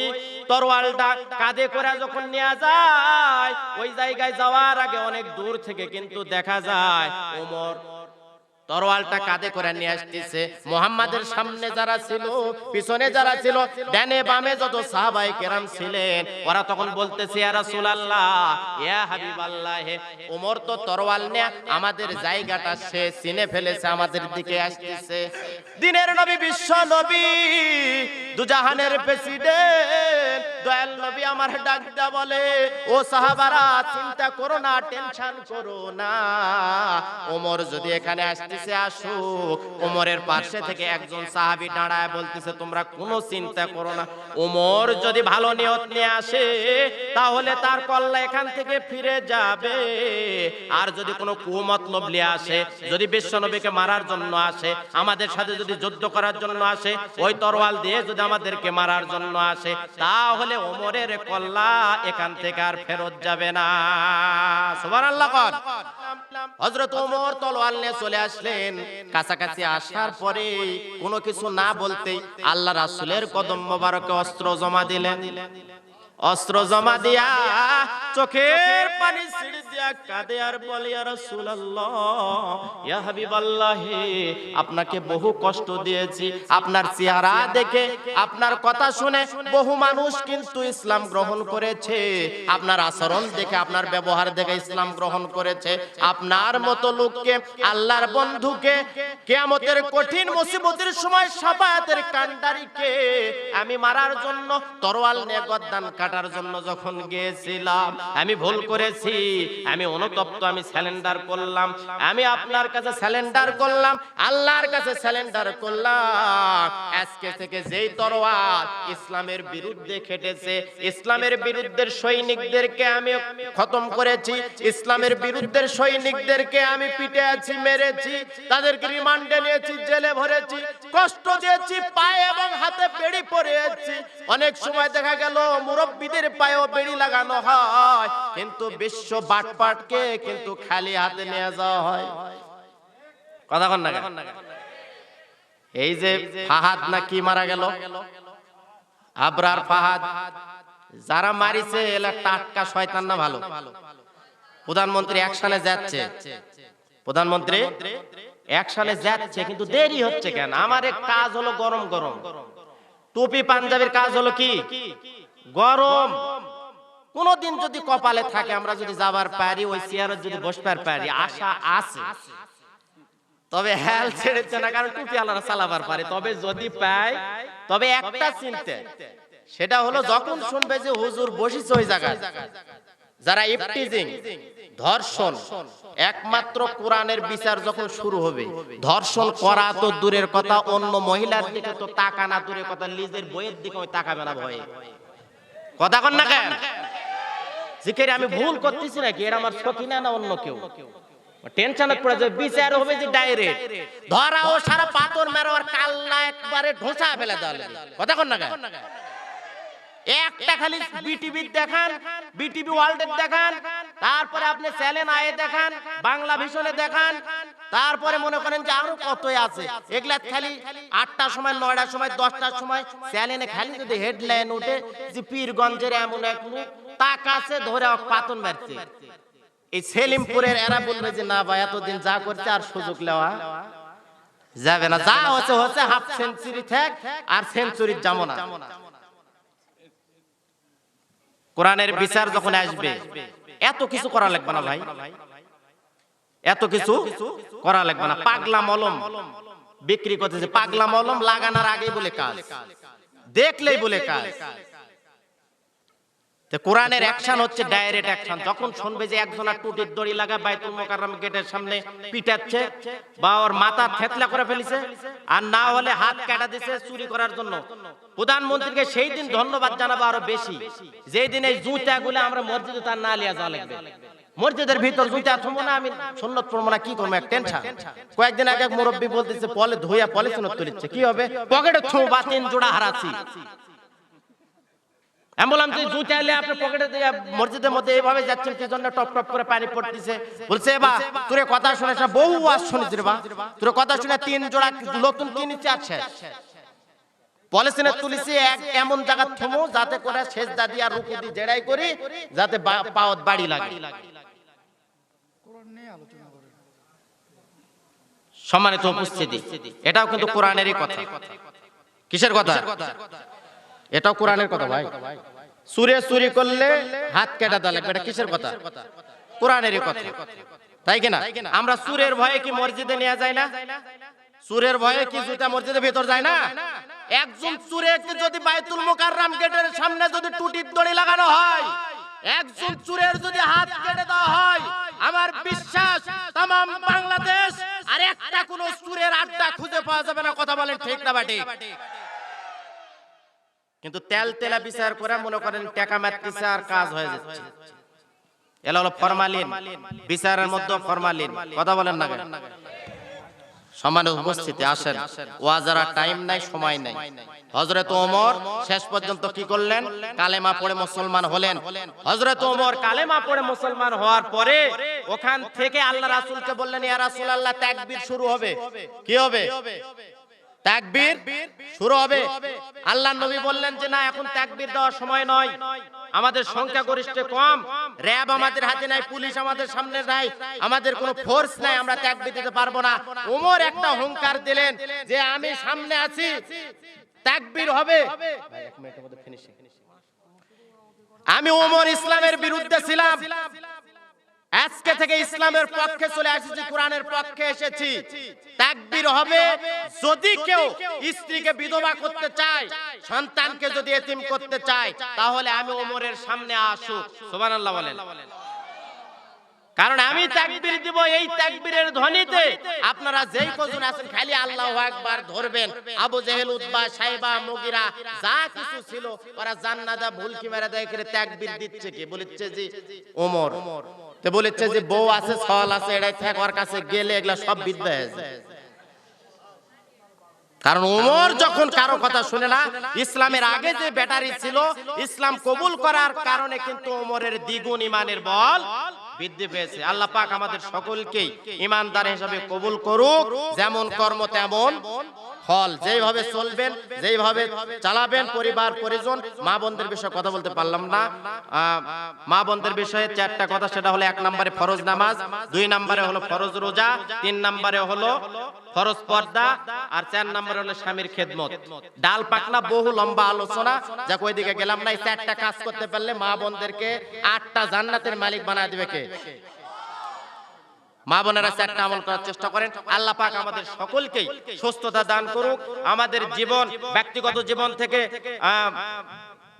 তরোয়ালটা কাঁধে করে যখন নিয়ে যায়, ওই জায়গায় যাওয়ার আগে অনেক দূর থেকে কিন্তু দেখা যায় ওমর তরোয়ালটা কাঁধে করে নিয়ে আসতেছে। মুহাম্মাদের সামনে যারা ছিল, পিছনে যারা ছিল, ডানে বামে যত সাহাবায়ে কেরাম ছিলেন, ওরা তখন বলতেছে, ইয়া রাসূলুল্লাহ, ইয়া হাবিবাল্লাহ, ওমর তো তরোয়াল নিয়ে আমাদের জায়গাটা সে চিনে ফেলেছে, আমাদের দিকে আসতেছে। দিনের নবী, বিশ্ব নবী, দুজাহানের প্রেসিডেন্ট, দয়াল নবী আমার ডাক দেয়া বলে, ও সাহাবারা, চিন্তা করো না, টেনশন করো না, ওমর যদি এখানে আসতেছে আসুক। ওমরের পাশে থেকে একজন সাহাবী দাঁড়ায় বলতেছে, তোমরা কোনো চিন্তা করো না, ওমর যদি ভালো নিয়ত নিয়ে আসে তাহলে তার কল্লা এখান থেকে ফিরে যাবে, আর যদি কোনো কুমতলব নিয়ে আসে, যদি বিশ্বনবীকে মারার জন্য আসে, আমাদের সাথে যদি যুদ্ধ করার জন্য আসে, ওই তরোয়াল দিয়ে যদি আমাদেরকে মারার জন্য আসে, তাহলে ওমরের কল্লা এখান থেকে আর ফেরত যাবে না। সুবহানাল্লাহ। হযরত ওমর তলোয়ার নিয়ে চলে আসলেন। কাছাকাছি আসার পরে কোনো কিছু না বলতেই আল্লাহ রাসূলের কদম মোবারকে অস্ত্র জমা দিলেন। অস্ত্র জমা দিয়া চোখের পানি ছিঁড়ে দিয়া কাঁদে আর বলে, ইয়া রাসূলুল্লাহ, ইয়া হাবিবাল্লাহ, আপনাকে বহু কষ্ট দিয়েছি, আপনার চেহারা দেখে, আপনার কথা শুনে বহু মানুষ কিন্তু ইসলাম গ্রহণ করেছে, আপনার আচরণ দেখে, আপনার ব্যবহার দেখে ইসলাম গ্রহণ করেছে। আপনার মতো লোককে, আল্লাহর বন্ধুকে, কিয়ামতের কঠিন মুসিবতের সময় শাফায়াতের কান্ডারিকে আমি মারার জন্য তরোয়াল নিয়ে গর্দান কাটার জন্য যখন গিয়েছিলাম, আমি ভুল করেছি, আমি অনুতপ্ত, আমি স্যালেন্ডার করলাম, আমি আপনার কাছে স্যালেন্ডার করলাম, আল্লাহর কাছে স্যালেন্ডার করলাম। আজকে থেকে যেই তরোয়াল ইসলামের বিরুদ্ধে খেটেছে, ইসলামের বিরুদ্ধের সৈনিকদেরকে আমি খতম করেছি, ইসলামের বিরুদ্ধের সৈনিকদেরকে আমি পিটেছি, মেরেছি, তাদেরকে রিমান্ডে নিয়েছি, জেলে ভরেছি, কষ্ট দিয়েছি, পায়ে এবং হাতে বেড়ি পরিয়েছি। অনেক সময় দেখা গেল মুরব্বিদের পায়েও বেড়ি লাগানো হয়, কিন্তু বিশ্ব বাটপাটকে কিন্তু খালি হাতে নিয়ে যাওয়া হয়। কথা কন না? এই যে ফাহাদ না কি মারা গেল, আবরার ফাহাদ, যারা মারিছে এলা টাটকা শয়তান না ভালো? প্রধানমন্ত্রী অ্যাকশনে যাচ্ছে, প্রধানমন্ত্রী অ্যাকশনে যাচ্ছে, কিন্তু দেরি হচ্ছে কেন? আমার এক কাজ হলো গরম গরম টুপি পাঞ্জাবির কাজ হলো কি গরম। কোনদিন যদি কপালে থাকে, আমরা যদি যাবার পারি, ওই চেয়ারে যদি বসবার পারি, আশা আছে। তবে হেল ছেড়েছে না, কারণ টুপি আল্লাহ চালাবার পারে। তবে যদি পাই, তবে একটা চিন্তা, সেটা হলো যখন শুনবে যে হুজুর বসিছে ওই জায়গায়, যারা ইফটিজিং, ধর্ষণ, একমাত্র কোরআনের বিচার যখন শুরু হবে, ধর্ষণ করা তো দূরের কথা, অন্য মহিলার দিকে তো তাকানা দূরের কথা, নিজের বইয়ের দিকে ওই তাকাবে না ভয়ে। কথা কন না কেন? জিকিরে আমি ভুল করতেছি নাকি? এরা আমার সখিনা না অন্য কেউ? টেনশনত পড়ে যাবে, বিচার হবে যে ডাইরেক্ট ধরা ও সারা পাথর মেরো আর কাল্লা একবারে ঢোসা ফেলে দেওয়া লাগে। কথা কন না একটা খালি বিটিভি দেখান, বিটিভি ওয়ার্ল্ডের দেখান, তারপরে আপনি চ্যানেল আয়ে দেখান, বাংলা ভিশনে দেখান, তারপরে মনে করেন যে আরো কতই আছে, এগুলা খালি 8টার সময় 9টার সময় 10টার সময় চ্যানেলে খালি যদি হেডলাইন ওঠে যে পীরগঞ্জের এমন এক লোক তা কাছে ধরে পাতন মারছে, এই সেলিমপুরের এরা বলবে যে না ভাই এতদিন যা করছে আর সুযোগ নেওয়া যাবে না, যা হচ্ছে হচ্ছে, হাফ সেঞ্চুরি থাক আর সেঞ্চুরির যাবো না। কোরআনের বিচার যখন আসবে এত কিছু করা লাগবে না ভাই, এত কিছু করা লাগবে না। পাগলা মলম বিক্রি করতেছে, পাগলা মলম লাগানোর আগেই বলে কাজ, দেখলেই বলে কাজ। কোরআনের অ্যাকশন হচ্ছে ডাইরেক্ট অ্যাকশন। যখন শুনবে যে একজনা টুটির দড়ি লাগা বাইতুল মুকাররম গেটের সামনে পিটাচ্ছে বা ওর মাথা থেতলা করে ফেলেছে, আর না হলে হাত কাটা দিছে চুরি করার জন্য, প্রধানমন্ত্রীকে সেই দিন ধন্যবাদ জানাবো আরো বেশি, যেই দিন এই জুতাগুলো আমরা মসজিদে তার না লিয়া যাওয়া লাগবে। মসজিদের ভিতর জুতা থমো না, আমি সুন্নত পড়বো না, কি করবো, এক টেনশন। কয়েকদিন আগে এক মুরব্বী বলতেছে পলে ধুইয়া পলে সুন্নত তুলিচ্ছে, কি হবে, পকেটে থু বা 3 জোড়া হারাচ্ছি। আমি বললাম যে জুতা এলে আপনি পকেটে দিয়ে মসজিদের মধ্যে এইভাবে যাচ্ছেন কি জন্য, টপ টপ করে পানি পড়তেছে। বলছে বা তোর কথা শুনে বহু ওয়াজ শুনেছি রে বা, তোর কথা শুনে 3 জোড়া নতুন কিনেছি আর শেষ। পলিসিনে তুলিছি এক এমন জায়গা থমো যাতে করে সেজদা দিয়ে আর রুকু দিয়ে জেড়াই করি যাতে পাওয়াত বাড়ি লাগে। সম্মানিত উপস্থিতি, এটাও কিন্তু কোরআনেরই কথা। কিসের কথা? এটাও কোরআনের কথা ভাই। চুরি করলে হাত কেটে দেওয়া লাগবে, এটা কিসের কথা? কোরআনেরই কথা, তাই কিনা? আমরা চুরের ভয়ে কি মসজিদে নিয়ে যাই না? চুরের ভয়ে কি জুতা মসজিদের ভেতর যায় না? একজন চুরেকে যদি বাইতুল মুকাররম গেটের সামনে যদি টুটির দড়ি লাগানো হয়, একজন চুরের যদি হাত কেটে দেওয়া হয়, আমার বিশ্বাস तमाम বাংলাদেশ আর একটা কোন চুরের আড্ডা খুঁজে পাওয়া যাবে না। কথা বলেন ঠিক না বাটি? কিন্তু তেলা বিচার করে মনে করেন টাকা মারতেছে আর কাজ হয়ে যাচ্ছে, এলা হলো ফরমালিন, বিচারের মধ্যে ফরমালিন। কথা বলেন না? সম্মানিত উপস্থিতি, আসেন, ওয়াজারা টাইম নাই, সময় নাই। হযরত ওমর শেষ পর্যন্ত কি করলেন? কালেমা পড়ে মুসলমান হলেন। হযরত ওমর কালেমা পড়ে মুসলমান হওয়ার পরে ওখান থেকে আল্লাহ রাসূলকে বললেন, ইয়া রাসূলুল্লাহ তাকবীর শুরু হবে। কি হবে? তাকবীর শুরু হবে। আল্লাহর নবী বললেন যে না, এখন তাকবীর দেওয়ার সময় নয়, আমাদের সংখ্যা গরিষ্ঠ কম, র‍্যাব আমাদের হাতে নাই, পুলিশ আমাদের সামনে নাই, আমাদের কোনো ফোর্স নাই, আমরা তাকবীর দিতে পারবো না। ওমর একটা হুঙ্কার দিলেন যে আমি সামনে আছি, তাকবীর হবে। ভাই এক মিনিটের মধ্যে ফিনিশিং। আমি ওমর ইসলামের বিরুদ্ধে ছিলাম, আজকে থেকে ইসলামের পক্ষে চলে এসেছি, কোরআনের পক্ষে এসেছি। তাকবীর হবে যদি কেউ স্ত্রীকে বিধবা করতে চায়, সন্তানকে যদি এতিম করতে চায়, তাহলে আমি ওমরের সামনে আসুক। সুবহানাল্লাহ বলেন। কারণ আমি তাকবীর দিব, এই তাকবীরের ধ্বনিতে আপনারা যেই কজন আছেন খালি আল্লাহু আকবার ধরবেন। আবু জেহেল, উতবা, সাইবা, মুগিরা যা কিছু ছিল ওরা জান্নাতে ভুলকি মেরে দেয় করে তাকবীর দিচ্ছে। কি বলেছে? যে ওমর। তে বলেছে যে বউ আছে, ছল আছে, এটাই থাক, ওর কাছে গেলে এগুলা সব বিদ্যা হয়ে যায়। কারণ ওমর যখন কারো কথা শুনে না, ইসলামের আগে যে ব্যাটারি ছিল, ইসলাম কবুল করার কারণে কিন্তু ওমরের দ্বিগুণ ইমানের বল বৃদ্ধি পেয়েছে। আল্লাহ পাক আমাদের সকলকেই ইমানদার হিসেবে কবুল করুক। যেমন কর্ম তেমন ফল। যেইভাবে চলবেন, যেইভাবে চালাবেন, পরিবার পরিজন, মা বোনদের বিষয়ে কথা বলতে পারলাম না। মা বোনদের বিষয়ে 4টা কথা, সেটা হলো 1 নম্বরে ফরজ নামাজ, 2 নম্বরে হলো ফরজ রোজা, 3 নম্বরে হলো ফরজ পর্দা, আর 4 নম্বরে হলো স্বামীর খেদমত। ডাল পাকনা বহু লম্বা আলোচনা, যা কই দিকে গেলাম না। এই 4টা কাজ করতে পারলে মা বোনদেরকে 8টা জান্নাতের মালিক বানায় দিবে কে? মা বোনেরা 4টা আমল করার চেষ্টা করেন। আল্লাহ পাক আমাদের সকলকেই সুস্থতা দান করুক। আমাদের জীবন, ব্যক্তিগত জীবন থেকে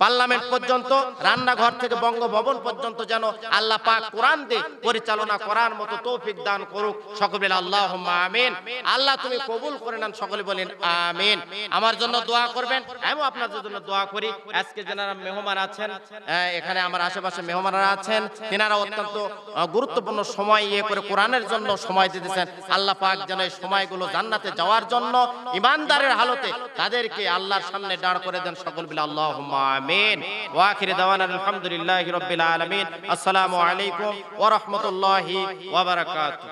পার্লামেন্ট পর্যন্ত, রান্নাঘর থেকে বঙ্গভবন পর্যন্ত যেন আল্লাহ পাক কোরআন দিয়ে পরিচালনা করার মতো তৌফিক দান করুক। সকলে বলেন আল্লাহুম্মা আমিন। আল্লাহ তুমি কবুল করে নেন, সকলে বলেন আমিন। আমার জন্য দোয়া করবেন, আমিও আপনাদের জন্য দোয়া করি। আজকে যারা মেহমান আছেন, এখানে আমার আশেপাশে মেহমানরা আছেন, তিনারা অত্যন্ত গুরুত্বপূর্ণ সময় করে কোরআনের জন্য সময় দিতেছেন। আল্লাহ পাক যেন এই সময়গুলো জান্নাতে যাওয়ার জন্য ইমানদারের হালতে তাদেরকে আল্লাহর সামনে দাঁড় করে দেন। সকল বলে আল্লাহুম্মা আমিন। ওয়া আখিরু দাওয়ানা আলহামদুলিল্লাহি রাব্বিল আলামিন। আসসালামু আলাইকুম ওয়া রাহমাতুল্লাহি ওয়া বারাকাতুহু।